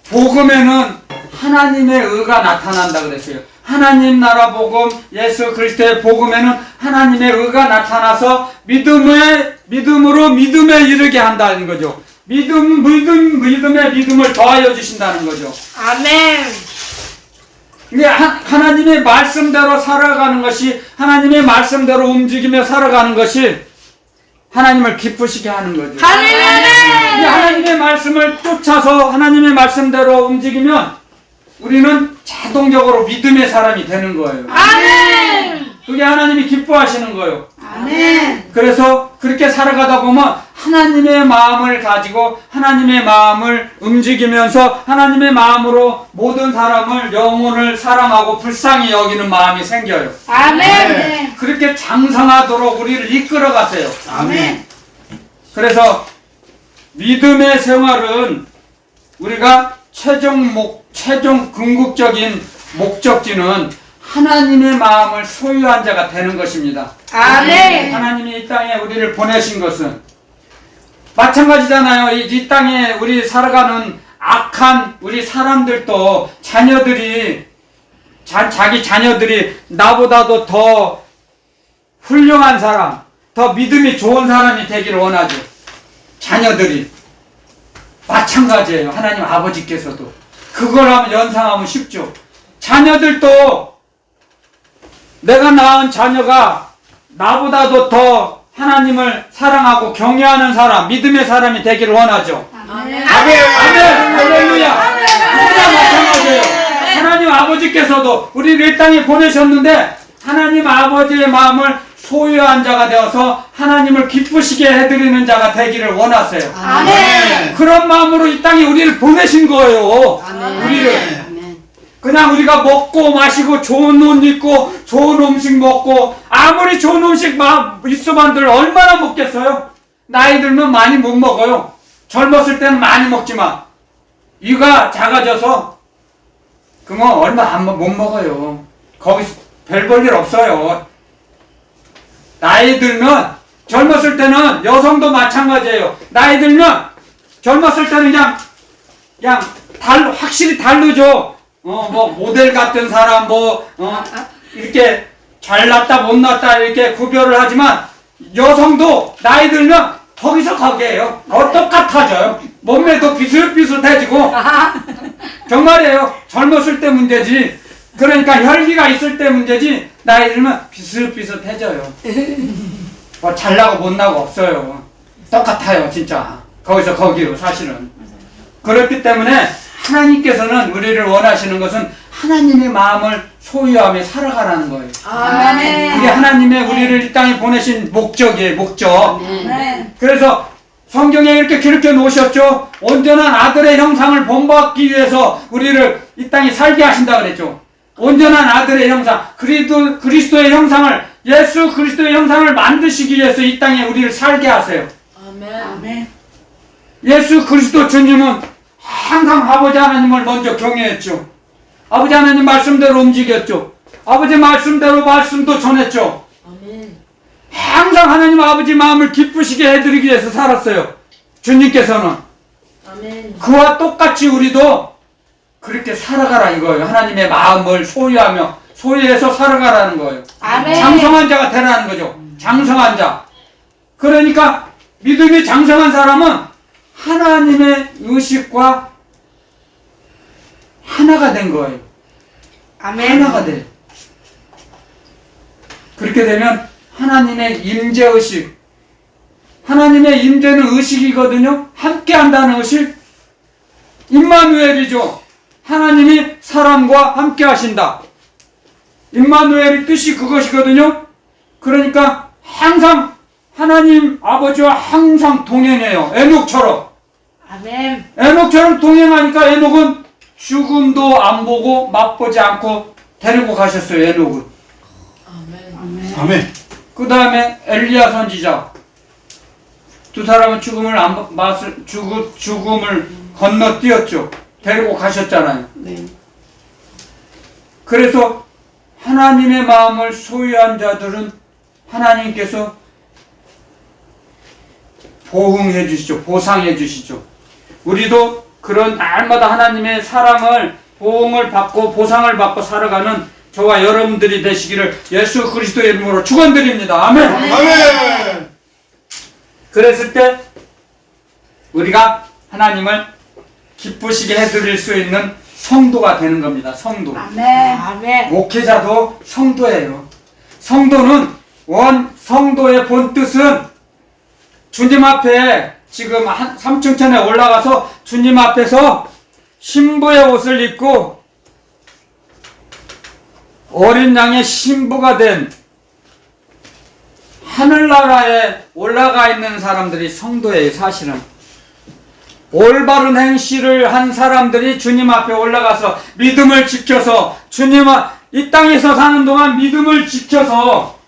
복음에는 하나님의 의가 나타난다 그랬어요. 하나님 나라 복음, 예수 그리스도의 복음에는 하나님의 의가 나타나서 믿음으로 믿음에 이르게 한다는 거죠. 믿음에 믿음을 더하여 주신다는 거죠. 아멘. 이게 하나님의 말씀대로 살아가는 것이, 하나님의 말씀대로 움직이며 살아가는 것이 하나님을 기쁘시게 하는 거죠. 할렐루야. 이 하나님의 말씀을 쫓아서 하나님의 말씀대로 움직이면 우리는 자동적으로 믿음의 사람이 되는 거예요. 아멘. 그게 하나님이 기뻐하시는 거예요. 아멘. 그래서 그렇게 살아가다 보면 하나님의 마음을 가지고 하나님의 마음을 움직이면서 하나님의 마음으로 모든 사람을 영혼을 사랑하고 불쌍히 여기는 마음이 생겨요. 아멘. 그렇게 장성하도록 우리를 이끌어 가세요. 아멘. 그래서 믿음의 생활은 우리가 최종 궁극적인 목적지는 하나님의 마음을 소유한 자가 되는 것입니다. 아멘. 하나님이 이 땅에 우리를 보내신 것은 마찬가지잖아요. 이 땅에 우리 살아가는 악한 우리 사람들도 자녀들이 자기 자녀들이 나보다도 더 훌륭한 사람, 더 믿음이 좋은 사람이 되기를 원하죠. 자녀들이 마찬가지예요. 하나님 아버지께서도 그걸 하면 연상하면 쉽죠. 자녀들도 내가 낳은 자녀가 나보다도 더 하나님을 사랑하고 경외하는 사람, 믿음의 사람이 되기를 원하죠. 아멘. 아멘! 할렐루야! 누구나 마찬가지예요. 하나님 아버지께서도 우리를 이 땅에 보내셨는데 하나님 아버지의 마음을 소유한 자가 되어서 하나님을 기쁘시게 해드리는 자가 되기를 원하세요. 아멘. 그런 마음으로 이 땅에 우리를 보내신 거예요. 아멘. 우리를. 아멘. 그냥 우리가 먹고 마시고 좋은 옷 입고 좋은 음식 먹고 아무리 좋은 음식 있어만들 얼마나 먹겠어요? 나이 들면 많이 못 먹어요. 젊었을 때는 많이 먹지만 이가 작아져서 그러면 얼마 못 먹어요. 거기서 별 볼 일 없어요. 나이 들면 젊었을 때는 여성도 마찬가지예요. 나이 들면 젊었을 때는 그냥 확실히 다르죠. 뭐 모델 같은 사람 이렇게 잘났다 못났다 이렇게 구별을 하지만 여성도 나이 들면 거기서 거기에요. 똑같아져요. 몸매도 비슷비슷해지고 정말이에요. 젊었을 때 문제지. 그러니까 혈기가 있을 때 문제지 나이 들면 비슷비슷해져요. 뭐 잘나고 못나고 없어요. 똑같아요 진짜. 거기서 거기요 사실은. 그렇기 때문에 하나님께서는 우리를 원하시는 것은 하나님의 마음을 소유하며 살아가라는 거예요. 아멘. 그게 하나님의 우리를 이 땅에 보내신 목적이에요. 목적. 아멘. 그래서 성경에 이렇게 기록해 놓으셨죠. 온전한 아들의 형상을 본받기 위해서 우리를 이 땅에 살게 하신다 그랬죠. 온전한 아들의 형상, 그리스도의 형상을, 예수 그리스도의 형상을 만드시기 위해서 이 땅에 우리를 살게 하세요. 아멘. 예수 그리스도 주님은 항상 아버지 하나님을 먼저 경외했죠. 아버지 하나님 말씀대로 움직였죠. 아버지 말씀대로 말씀도 전했죠. 아멘. 항상 하나님 아버지 마음을 기쁘시게 해드리기 위해서 살았어요. 주님께서는. 아멘. 그와 똑같이 우리도 그렇게 살아가라 이거예요. 하나님의 마음을 소유해서 살아가라는 거예요. 아멘. 장성한 자가 되라는 거죠. 장성한 자. 그러니까 믿음이 장성한 사람은 하나님의 의식과 하나가 된 거예요. 아멘. 하나가 돼. 그렇게 되면 하나님의 임재의식, 하나님의 임재는 의식이거든요. 함께 한다는 의식. 임마누엘이죠. 하나님이 사람과 함께 하신다. 임마누엘의 뜻이 그것이거든요. 그러니까 항상 하나님 아버지와 항상 동행해요. 에녹처럼. 아멘. 에녹처럼 동행하니까 에녹은 죽음도 안 보고 맛보지 않고 데리고 가셨어요. 에녹은. 아멘. 아멘. 그 다음에 엘리야 선지자. 두 사람은 죽음을 건너뛰었죠. 데리고 가셨잖아요. 네. 그래서 하나님의 마음을 소유한 자들은 하나님께서 보응해 주시죠. 보상해 주시죠. 우리도 그런 날마다 하나님의 사랑을 보응을 받고 보상을 받고 살아가는 저와 여러분들이 되시기를 예수 그리스도의 이름으로 축원드립니다. 아멘. 아멘. 그랬을 때 우리가 하나님을 기쁘시게 해드릴 수 있는 성도가 되는 겁니다. 성도. 아멘. 목회자도 성도예요. 성도는 성도의 본뜻은 주님 앞에 지금 삼층천에 올라가서 주님 앞에서 신부의 옷을 입고 어린 양의 신부가 된 하늘나라에 올라가 있는 사람들이 성도예요. 사실은 올바른 행실을 한 사람들이 주님 앞에 올라가서 믿음을 지켜서 이 땅에서 사는 동안 믿음을 지켜서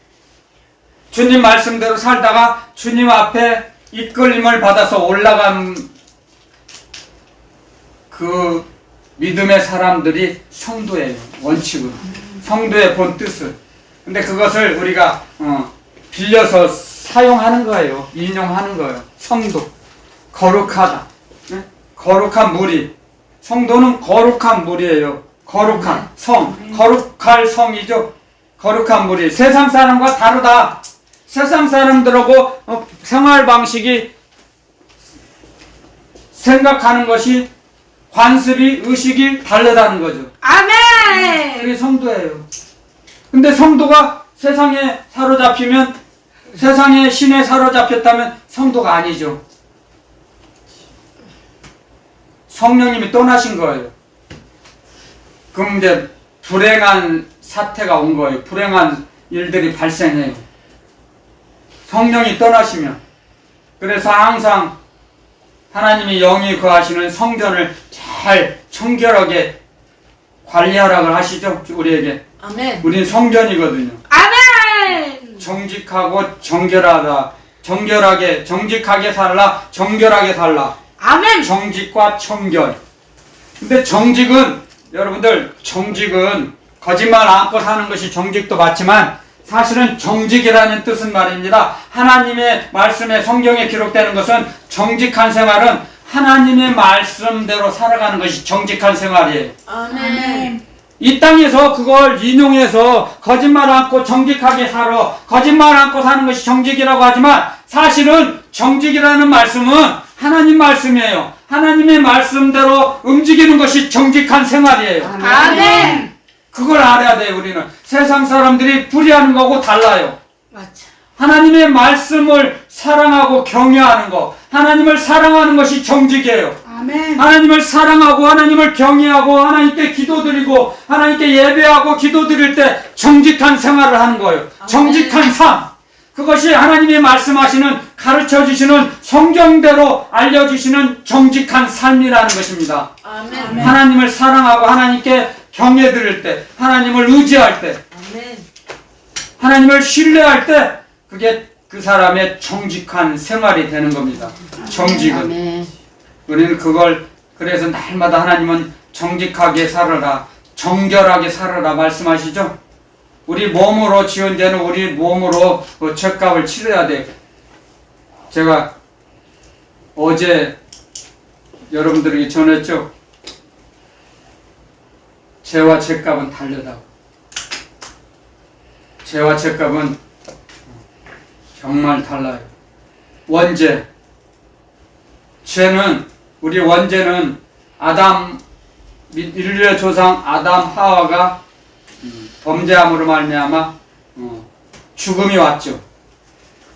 주님 말씀대로 살다가 주님 앞에 이끌림을 받아서 올라간 그 믿음의 사람들이 성도예요. 원칙은 성도의 본 뜻은. 근데 그것을 우리가 빌려서 사용하는 거예요. 인용하는 거예요. 성도 거룩하다. 네? 거룩한 무리. 성도는 거룩한 무리예요. 거룩한 성. 거룩할 성이죠. 거룩한 무리. 세상 사람과 다르다. 세상 사람들하고 생활 방식이 생각하는 것이 관습이 의식이 다르다는 거죠. 아멘. 그게 성도예요. 근데 성도가 세상에 사로잡히면 세상의 신에 사로잡혔다면 성도가 아니죠. 성령님이 떠나신 거예요. 그럼 이제 불행한 사태가 온 거예요. 불행한 일들이 발생해요. 성령이 떠나시면. 그래서 항상 하나님이 영이 거하시는 성전을 잘 청결하게 관리하라고 하시죠. 우리에게. 아멘. 우린 성전이거든요. 아멘. 정직하고 정결하다. 정직하게 살라. 정결하게 살라. 아멘. 정직과 청결. 근데 정직은 여러분들 거짓말 않고 사는 것이 정직도 맞지만 사실은 정직이라는 뜻은 말입니다. 하나님의 말씀에 성경에 기록되는 것은 정직한 생활은 하나님의 말씀대로 살아가는 것이 정직한 생활이에요. 아멘. 이 땅에서 그걸 인용해서 거짓말 않고 정직하게 살아 거짓말 않고 사는 것이 정직이라고 하지만 사실은 정직이라는 말씀은 하나님 말씀이에요. 하나님의 말씀대로 움직이는 것이 정직한 생활이에요. 아멘. 그걸 알아야 돼요. 우리는 세상 사람들이 불의하는 거하고 달라요. 맞아. 하나님의 말씀을 사랑하고 경외하는 것, 하나님을 사랑하는 것이 정직이에요. 아멘. 하나님을 사랑하고 하나님을 경외하고 하나님께 기도드리고 하나님께 예배하고 기도드릴 때 정직한 생활을 하는 거예요. 정직한 삶. 그것이 하나님이 말씀하시는 가르쳐주시는 성경대로 알려주시는 정직한 삶이라는 것입니다. 아멘. 하나님을 사랑하고 하나님께 경외드릴 때, 하나님을 의지할 때, 아멘. 하나님을 신뢰할 때 그게 그 사람의 정직한 생활이 되는 겁니다. 정직은. 아멘. 우리는 그걸 그래서 날마다 하나님은 정직하게 살아라, 정결하게 살아라 말씀하시죠. 우리 몸으로 지은 죄는 우리 몸으로 그 죄값을 치러야 돼. 제가 어제 여러분들에게 전했죠. 죄와 죄값은 다르다고. 죄와 죄값은 정말 달라요. 원죄. 죄는 우리 원죄는 인류의 조상 아담 하와가 범죄함으로 말미암아 죽음이 왔죠.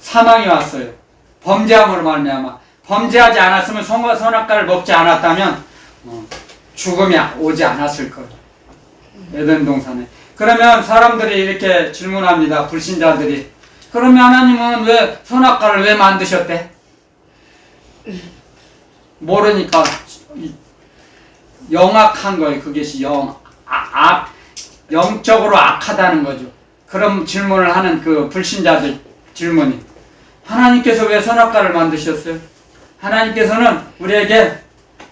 사망이 왔어요. 범죄함으로 말미암아. 범죄하지 않았으면 선악과를 먹지 않았다면 죽음이 오지 않았을 거예요. 에덴 동산에. 그러면 사람들이 이렇게 질문합니다. 불신자들이. 그러면 하나님은 왜 선악과를 왜 만드셨대? 모르니까 영악한 거예요. 그것이 영적으로 악하다는 거죠. 그런 질문을 하는 그 불신자들 질문이. 하나님께서 왜 선악과를 만드셨어요? 하나님께서는 우리에게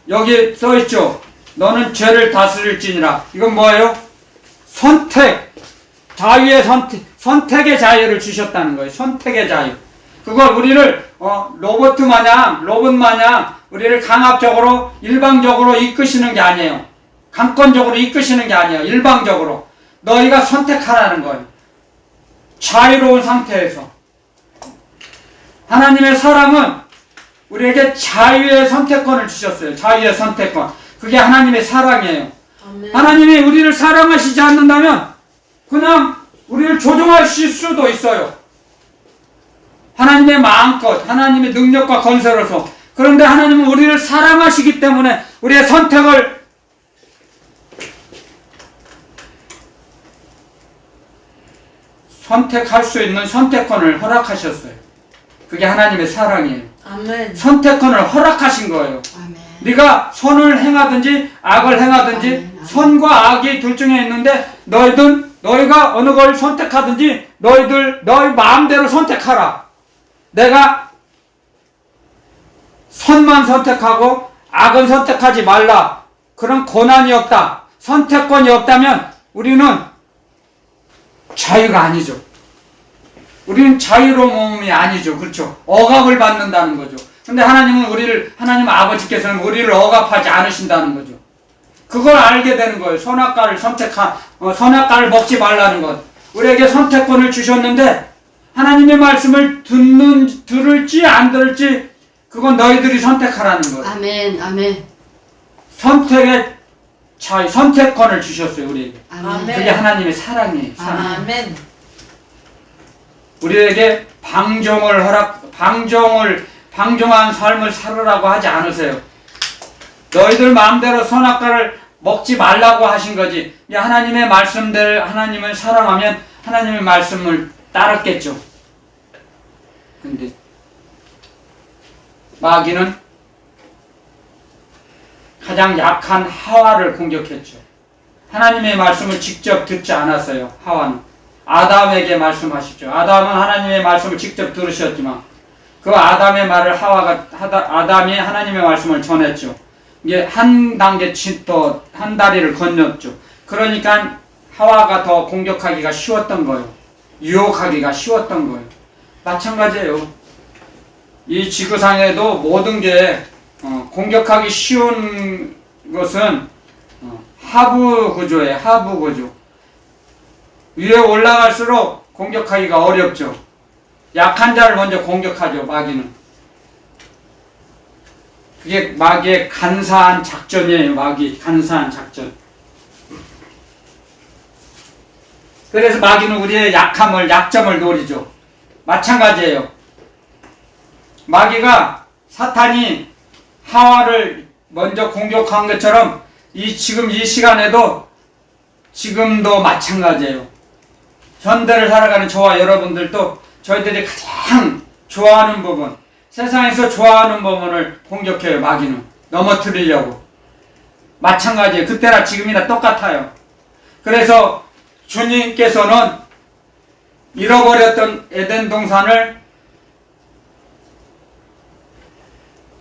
여기 써있죠. 너는 죄를 다스릴지니라. 이건 뭐예요? 자유의 선택의 자유를 주셨다는 거예요. 선택의 자유. 그걸 우리를 로봇 마냥 우리를 강압적으로 일방적으로 이끄시는 게 아니에요. 강권적으로 이끄시는 게 아니에요. 일방적으로. 너희가 선택하라는 거예요. 자유로운 상태에서. 하나님의 사랑은 우리에게 자유의 선택권을 주셨어요. 자유의 선택권. 그게 하나님의 사랑이에요. 아멘. 하나님이 우리를 사랑하시지 않는다면 그냥 우리를 조종하실 수도 있어요. 하나님의 마음껏, 하나님의 능력과 건설로서. 그런데 하나님은 우리를 사랑하시기 때문에 우리의 선택을 선택할 수 있는 선택권을 허락하셨어요. 그게 하나님의 사랑이에요. 아멘. 선택권을 허락하신 거예요. 아멘. 네가 선을 행하든지 악을 행하든지 아멘. 선과 악이 둘 중에 있는데 너희가 어느 걸 선택하든지 너희 마음대로 선택하라. 내가 선만 선택하고 악은 선택하지 말라. 그런 권한이 없다. 선택권이 없다면 우리는 자유가 아니죠. 우리는 자유로운 몸이 아니죠. 그렇죠? 억압을 받는다는 거죠. 근데 하나님 아버지께서는 우리를 억압하지 않으신다는 거죠. 그걸 알게 되는 거예요. 선악과를 먹지 말라는 것. 우리에게 선택권을 주셨는데, 하나님의 말씀을 들을지 안 들을지, 그건 너희들이 선택하라는 거예요. 아멘. 아멘. 선택의 자유, 선택권을 주셨어요, 우리에게. 아멘. 그게 하나님의 사랑이에요. 사랑. 아멘. 우리에게 방종한 삶을 살으라고 하지 않으세요. 너희들 마음대로 선악과를 먹지 말라고 하신 거지. 하나님의 말씀대로 하나님을 사랑하면 하나님의 말씀을 따랐겠죠. 근데 마귀는 가장 약한 하와를 공격했죠. 하나님의 말씀을 직접 듣지 않았어요. 하와는 아담에게 말씀하시죠. 아담은 하나님의 말씀을 직접 들으셨지만 그 아담의 말을 아담이 하나님의 말씀을 전했죠. 이게 한 단계 더 한 다리를 건넜죠. 그러니까 하와가 더 공격하기가 쉬웠던 거예요. 유혹하기가 쉬웠던 거예요. 마찬가지예요. 이 지구상에도 모든 게 공격하기 쉬운 것은 하부 구조예요. 하부 구조. 위에 올라갈수록 공격하기가 어렵죠. 약한 자를 먼저 공격하죠. 마귀는. 그게 마귀의 간사한 작전이에요. 간사한 작전. 그래서 마귀는 우리의 약점을 노리죠. 마찬가지예요. 마귀가 사탄이 하와를 먼저 공격한 것처럼 지금 이 시간에도 지금도 마찬가지예요. 현대를 살아가는 저와 여러분들도 저희들이 가장 좋아하는 부분, 세상에서 좋아하는 부분을 공격해요. 마귀는 넘어뜨리려고. 마찬가지예요. 그때나 지금이나 똑같아요. 그래서 주님께서는 잃어버렸던 에덴 동산을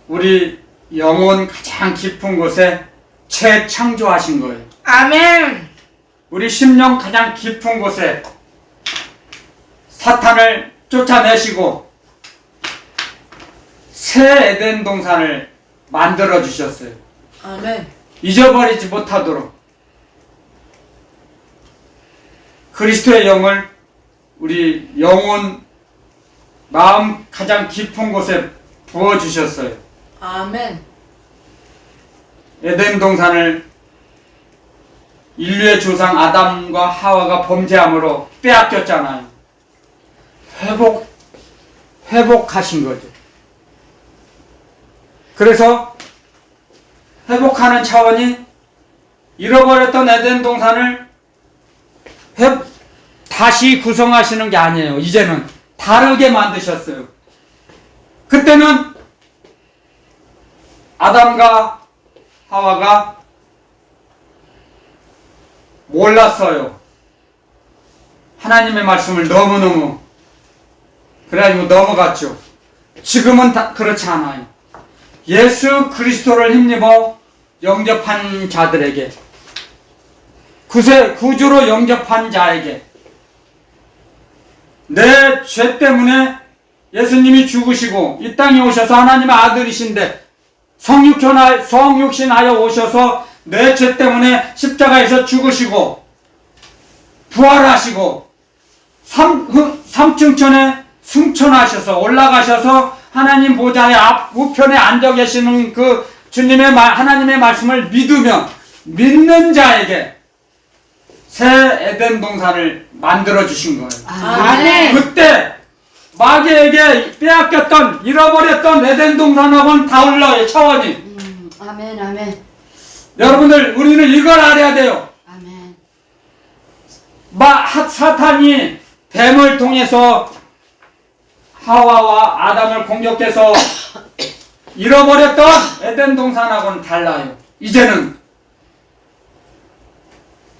우리 영혼 가장 깊은 곳에 재창조하신 거예요. 아멘. 우리 심령 가장 깊은 곳에 사탄을 쫓아내시고 새 에덴 동산을 만들어 주셨어요. 아멘. 잊어버리지 못하도록 그리스도의 영을 우리 영혼 마음 가장 깊은 곳에 부어 주셨어요. 아멘. 에덴 동산을 인류의 조상 아담과 하와가 범죄함으로 빼앗겼잖아요. 회복하신 거죠. 그래서 회복하는 차원이 잃어버렸던 에덴 동산을 다시 구성하시는 게 아니에요. 이제는 다르게 만드셨어요. 그때는 아담과 하와가 몰랐어요. 하나님의 말씀을 너무너무 그래가지고 넘어갔죠. 지금은 그렇지 않아요. 예수 그리스도를 힘입어 영접한 자들에게, 구주로 영접한 자에게, 내 죄 때문에 예수님이 죽으시고 이 땅에 오셔서 하나님의 아들이신데 성육신하여 오셔서 내 죄 때문에 십자가에서 죽으시고 부활하시고 삼층천에 승천하셔서 올라가셔서 하나님 보좌의 우편에 앉아 계시는 그 하나님의 말씀을 믿는 자에게 새 에덴 동산을 만들어 주신 거예요. 아멘. 그때 마귀에게 빼앗겼던 잃어버렸던 에덴 동산하고는 달라요. 차원이. 아멘. 아멘. 여러분들 우리는 이걸 알아야 돼요. 아멘. 사탄이 뱀을 통해서 하와와 아담을 공격해서 잃어버렸던 에덴 동산하고는 달라요. 이제는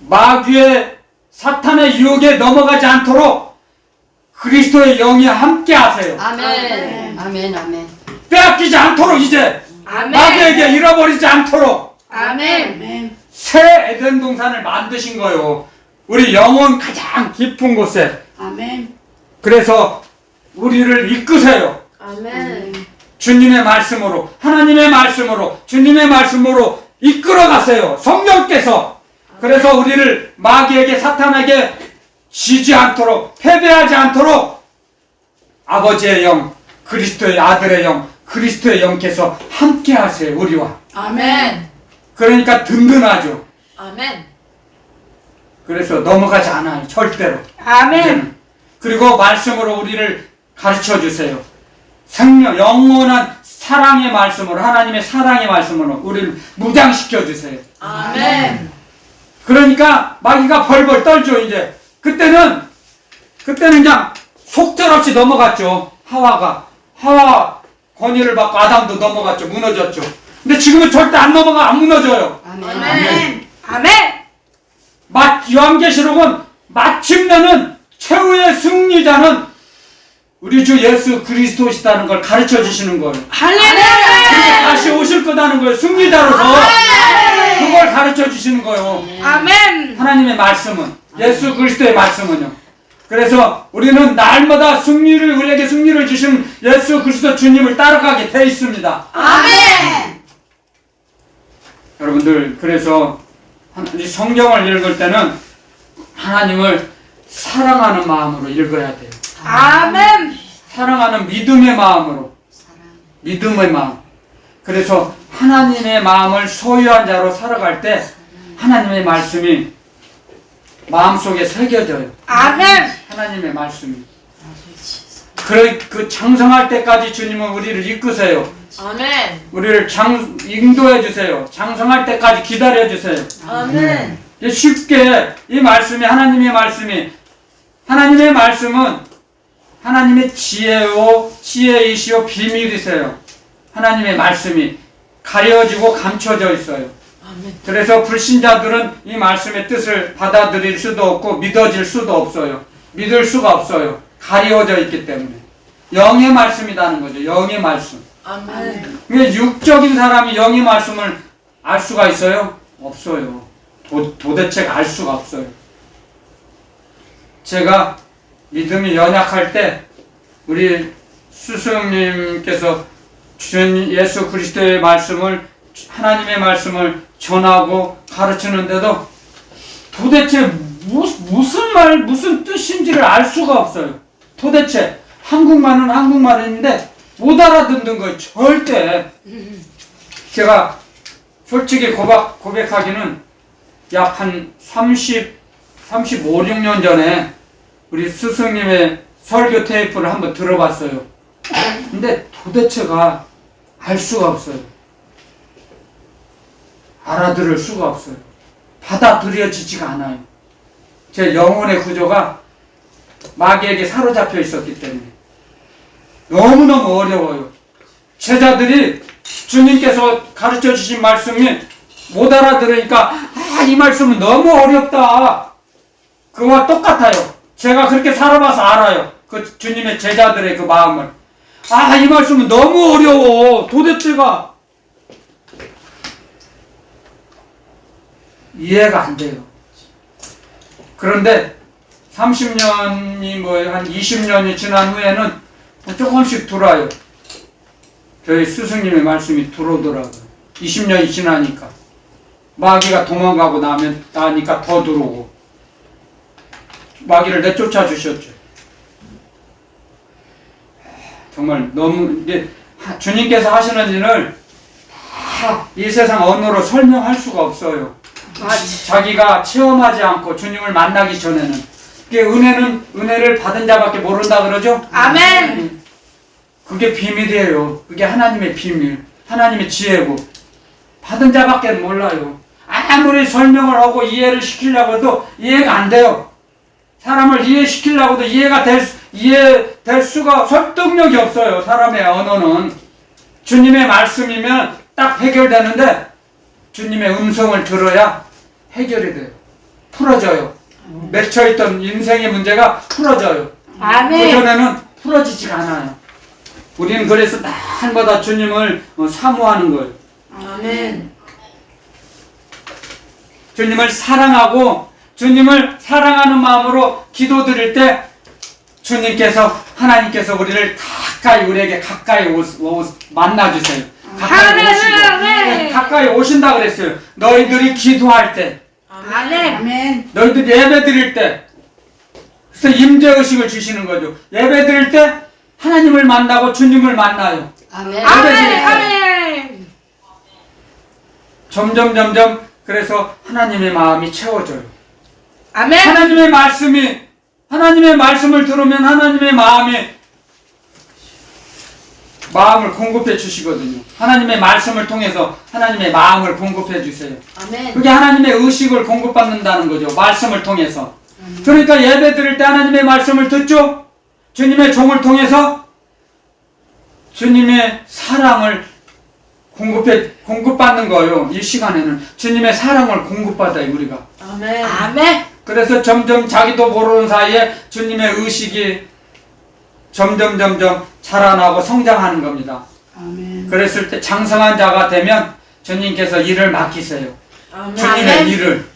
마귀의 사탄의 유혹에 넘어가지 않도록 그리스도의 영이 함께 하세요. 아멘. 아멘. 아멘. 빼앗기지 않도록 이제 아멘. 마귀에게 잃어버리지 않도록 아멘. 새 에덴 동산을 만드신 거예요. 우리 영혼 가장 깊은 곳에. 아멘. 그래서 우리를 이끄세요. 아멘. 주님의 말씀으로, 하나님의 말씀으로, 주님의 말씀으로 이끌어 가세요. 성령께서. 그래서 우리를 마귀에게, 사탄에게 지지 않도록, 패배하지 않도록 아버지의 영, 그리스도의 아들의 영, 그리스도의 영께서 함께 하세요. 우리와. 아멘. 그러니까 든든하죠. 아멘. 그래서 넘어가지 않아요. 절대로. 아멘. 이제는. 그리고 말씀으로 우리를 가르쳐 주세요. 생명, 영원한 사랑의 말씀으로, 하나님의 사랑의 말씀으로 우리를 무장시켜 주세요. 아멘. 그러니까 마귀가 벌벌 떨죠. 이제 그때는 그냥 속절없이 넘어갔죠. 하와 권위를 받고 아담도 넘어갔죠. 무너졌죠. 근데 지금은 절대 안 넘어가, 안 무너져요. 아멘. 아멘. 아멘. 요한계시록은 마침내는 최후의 승리자는 우리 주 예수 그리스도시다는 걸 가르쳐 주시는 거예요. 그리고 할렐루야. 다시 오실 거다는 거예요. 승리자로서 그걸 가르쳐 주시는 거예요. 아멘. 하나님의 말씀은, 예수 그리스도의 말씀은요. 그래서 우리는 날마다 우리에게 승리를 주신 예수 그리스도 주님을 따라가게 돼 있습니다. 아멘. 여러분들, 그래서 이 성경을 읽을 때는 하나님을 사랑하는 마음으로 읽어야 돼요. 아멘. 사랑하는 믿음의 마음으로, 믿음의 마음. 그래서 하나님의 마음을 소유한 자로 살아갈 때 하나님의 말씀이 마음속에 새겨져요. 아멘. 하나님의 말씀이. 그 장성할 때까지 주님은 우리를 이끄세요. 아멘. 우리를 인도해 주세요. 장성할 때까지 기다려 주세요. 아멘. 쉽게 이 말씀이, 하나님의 말씀은 하나님의 지혜이시오 비밀이세요. 하나님의 말씀이 가려지고 감춰져 있어요. 아멘. 그래서 불신자들은 이 말씀의 뜻을 받아들일 수도 없고 믿어질 수도 없어요. 믿을 수가 없어요. 가려져 있기 때문에. 영의 말씀이라는 거죠. 영의 말씀. 아멘. 왜 육적인 사람이 영의 말씀을 알 수가 있어요? 없어요. 도대체 알 수가 없어요. 제가 믿음이 연약할 때 우리 스승님께서 주신 예수 그리스도의 말씀을, 하나님의 말씀을 전하고 가르치는데도 도대체 무슨 뜻인지를 알 수가 없어요. 도대체 한국말은 한국말인데 못 알아듣는 거예요. 절대. 제가 솔직히 고백하기는 약 한 35, 6년 전에 우리 스승님의 설교 테이프를 한번 들어봤어요. 근데 도대체가 알 수가 없어요. 알아들을 수가 없어요. 받아들여지지가 않아요. 제 영혼의 구조가 마귀에게 사로잡혀 있었기 때문에 너무너무 어려워요. 제자들이 주님께서 가르쳐 주신 말씀이 못 알아들으니까 이 말씀은 너무 어렵다. 그와 똑같아요. 제가 그렇게 살아봐서 알아요. 그 주님의 제자들의 그 마음을. 이 말씀은 너무 어려워. 도대체가 이해가 안 돼요. 그런데 30년이 한 20년이 지난 후에는 조금씩 들어와요. 저희 스승님의 말씀이 들어오더라고요. 20년이 지나니까. 마귀가 도망가고 나니까 더 들어오고. 마귀를 내쫓아 주셨죠. 정말 너무, 이제 주님께서 하시는 일을 다 이 세상 언어로 설명할 수가 없어요. 자기가 체험하지 않고 주님을 만나기 전에는. 그게 은혜를 받은 자밖에 모른다 그러죠? 아멘. 그게 비밀이에요. 그게 하나님의 비밀, 하나님의 지혜고 받은 자밖에 몰라요. 아무리 설명을 하고 이해를 시키려고 해도 이해가 안 돼요. 사람을 이해시키려고도 이해될 수가 설득력이 없어요. 사람의 언어는. 주님의 말씀이면 딱 해결되는데 주님의 음성을 들어야 해결이 돼요. 풀어져요. 맺혀있던 인생의 문제가 풀어져요. 아멘. 그전에는 풀어지지가 않아요. 우리는 그래서 날마다 주님을 사모하는 거예요. 아멘. 주님을 사랑하고 주님을 사랑하는 마음으로 기도드릴 때 하나님께서 우리를 우리에게 가까이 만나주세요. 가까이 오시고. 네, 가까이 오신다 그랬어요. 너희들이 기도할 때, 아멘. 아멘. 너희들이 예배 드릴 때, 그래서 임재의식을 주시는 거죠. 예배 드릴 때 하나님을 만나고 주님을 만나요. 아멘. 아멘. 아멘. 점점 그래서 하나님의 마음이 채워져요. 아멘. 하나님의 말씀을 들으면 하나님의 마음을 공급해 주시거든요. 하나님의 말씀을 통해서 하나님의 마음을 공급해 주세요. 아멘. 그게 하나님의 의식을 공급받는다는 거죠. 말씀을 통해서. 그러니까 예배 드릴 때 하나님의 말씀을 듣죠. 주님의 종을 통해서 주님의 사랑을 공급받는 거예요. 이 시간에는 주님의 사랑을 공급받아요. 우리가. 아멘. 아멘. 그래서 점점 자기도 모르는 사이에 주님의 의식이 점점 자라나고 성장하는 겁니다. 아멘. 그랬을 때 장성한 자가 되면 주님께서 일을 맡기세요. 아멘. 주님의 일을.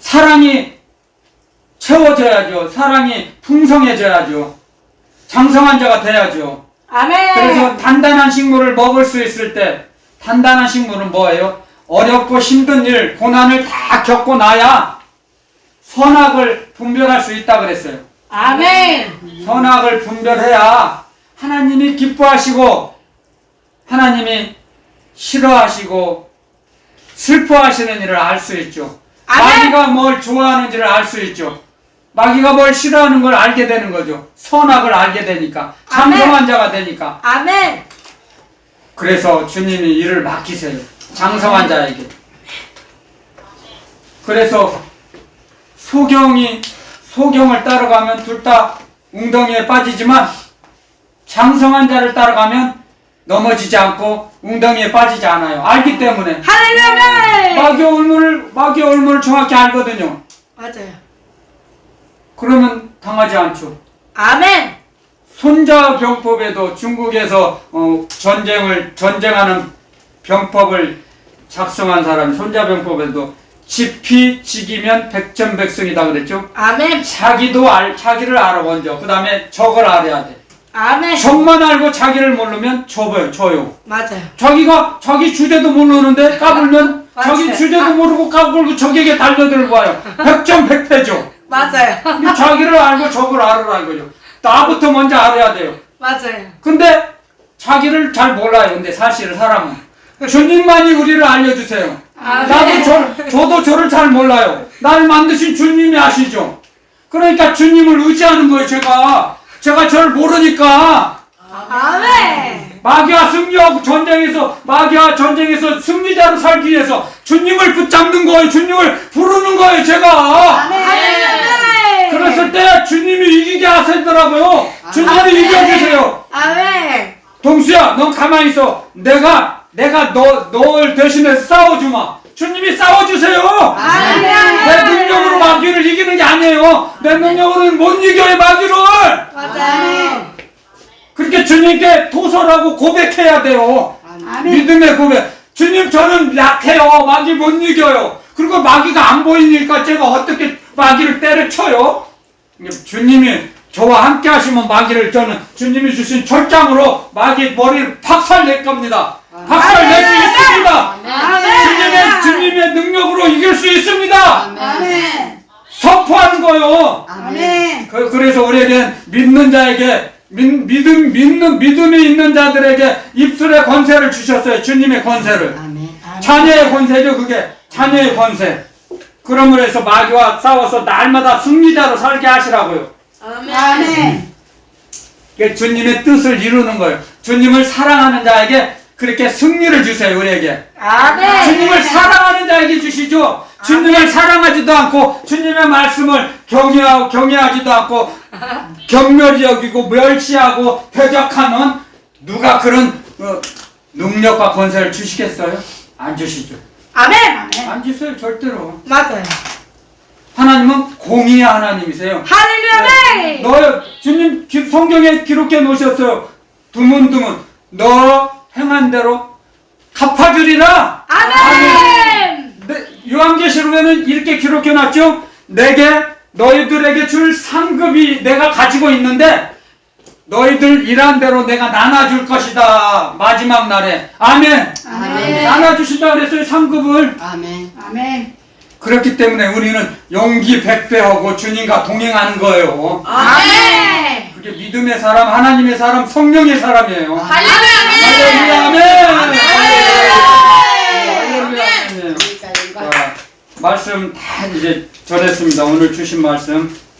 사랑이 채워져야죠. 사랑이 풍성해져야죠. 장성한 자가 돼야죠. 아멘. 그래서 단단한 식물을 먹을 수 있을 때 단단한 식물은 뭐예요? 어렵고 힘든 일, 고난을 다 겪고 나야 선악을 분별할 수 있다 그랬어요. 아멘. 선악을 분별해야 하나님이 기뻐하시고 하나님이 싫어하시고 슬퍼하시는 일을 알 수 있죠. 아멘. 마귀가 뭘 좋아하는지를 알 수 있죠. 마귀가 뭘 싫어하는 걸 알게 되는 거죠. 선악을 알게 되니까. 장성한 자가 되니까. 아멘. 그래서 주님이 일을 맡기세요. 장성한 자에게. 그래서 소경을 따라가면 둘 다 웅덩이에 빠지지만 장성한 자를 따라가면 넘어지지 않고 웅덩이에 빠지지 않아요. 알기 때문에. 할렐루야. 마귀의 올무를 정확히 알거든요. 맞아요. 그러면 당하지 않죠. 아멘. 손자병법에도 중국에서 전쟁하는 병법을 작성한 사람이 손자병법에도 지피지기면 백전백승이다 그랬죠. 아멘. 자기를 알아 먼저. 그 다음에 적을 알아야 돼. 아멘. 적만 알고 자기를 모르면 줘요. 맞아요. 자기 주제도 모르는데 까불면 맞아요. 자기 주제도 모르고 까불고 적에게 달려들고 와요. 백전백패죠. 맞아요. 자기를 알고 적을 알으라는 거죠. 나부터 먼저 알아야 돼요. 맞아요. 근데 자기를 잘 몰라요. 근데 사실은 사람은 주님만이 우리를 알려주세요. 아멘. 저도 저를 잘 몰라요. 날 만드신 주님이 아시죠. 그러니까 주님을 의지하는 거예요. 제가 저를 모르니까. 아멘. 마귀와 전쟁에서 승리자로 살기 위해서 주님을 붙잡는 거예요. 주님을 부르는 거예요. 제가. 할렐루야. 그랬을 때 주님이 이기게 하시더라고요. 주님이 아멘. 이겨주세요. 아멘. 동수야, 넌 가만히 있어. 내가 널 대신해서 싸워주마. 주님이 싸워주세요. 아멘. 내 능력으로 마귀를 이기는 게 아니에요. 내 능력으로는 못 이겨요, 마귀를. 맞아요. 그렇게 주님께 토설하고 고백해야 돼요. 아멘. 믿음의 고백. 주님, 저는 약해요. 마귀 못 이겨요. 그리고 마귀가 안 보이니까 제가 어떻게 마귀를 때려쳐요? 주님이 저와 함께 하시면 저는 주님이 주신 철장으로 마귀 머리를 박살낼 겁니다. 박살낼 수 있습니다. 주님의 능력으로 이길 수 있습니다. 아멘. 선포하는 거요. 아멘. 그래서 우리에겐 믿는 자에게 믿음이 있는 자들에게 입술의 권세를 주셨어요. 주님의 권세를. 아멘. 자녀의 권세죠. 그게 자녀의 권세. 그러므로 해서 마귀와 싸워서 날마다 승리자로 살게 하시라고요. 아멘. 주님의 뜻을 이루는 거예요. 주님을 사랑하는 자에게 그렇게 승리를 주세요. 우리에게. 아멘. 주님을 사랑하는 자에게 주시죠. 주님을 사랑하지도 않고 주님의 말씀을 경외하지도 않고 경멸히 여기고 멸시하고 대적하는 누가 그런 능력과 권세를 주시겠어요? 안 주시죠. 아멘. 안 주세요, 절대로. 맞아요. 하나님은 공의의 하나님이세요. 할렐루야. 너 주님 성경에 기록해 놓으셨어요. 드문드문 너 행한 대로 갚아주리라. 아멘. 요한계시록에는 이렇게 기록해 놨죠. 너희들에게 줄 상급이 내가 가지고 있는데 너희들 일한 대로 내가 나눠줄 것이다. 마지막 날에. 아멘. 아멘. 나눠주신다 그랬어요, 상급을. 아멘. 아멘. 그렇기 때문에 우리는 용기 백배하고 주님과 동행하는 거예요. 아멘. 그게 믿음의 사람, 하나님의 사람, 성령의 사람이에요. 할렐루야. 아멘. 할렐루야. 아멘. 그러니까 이거 자, 말씀 다 이제 전했습니다. 오늘 주신 말씀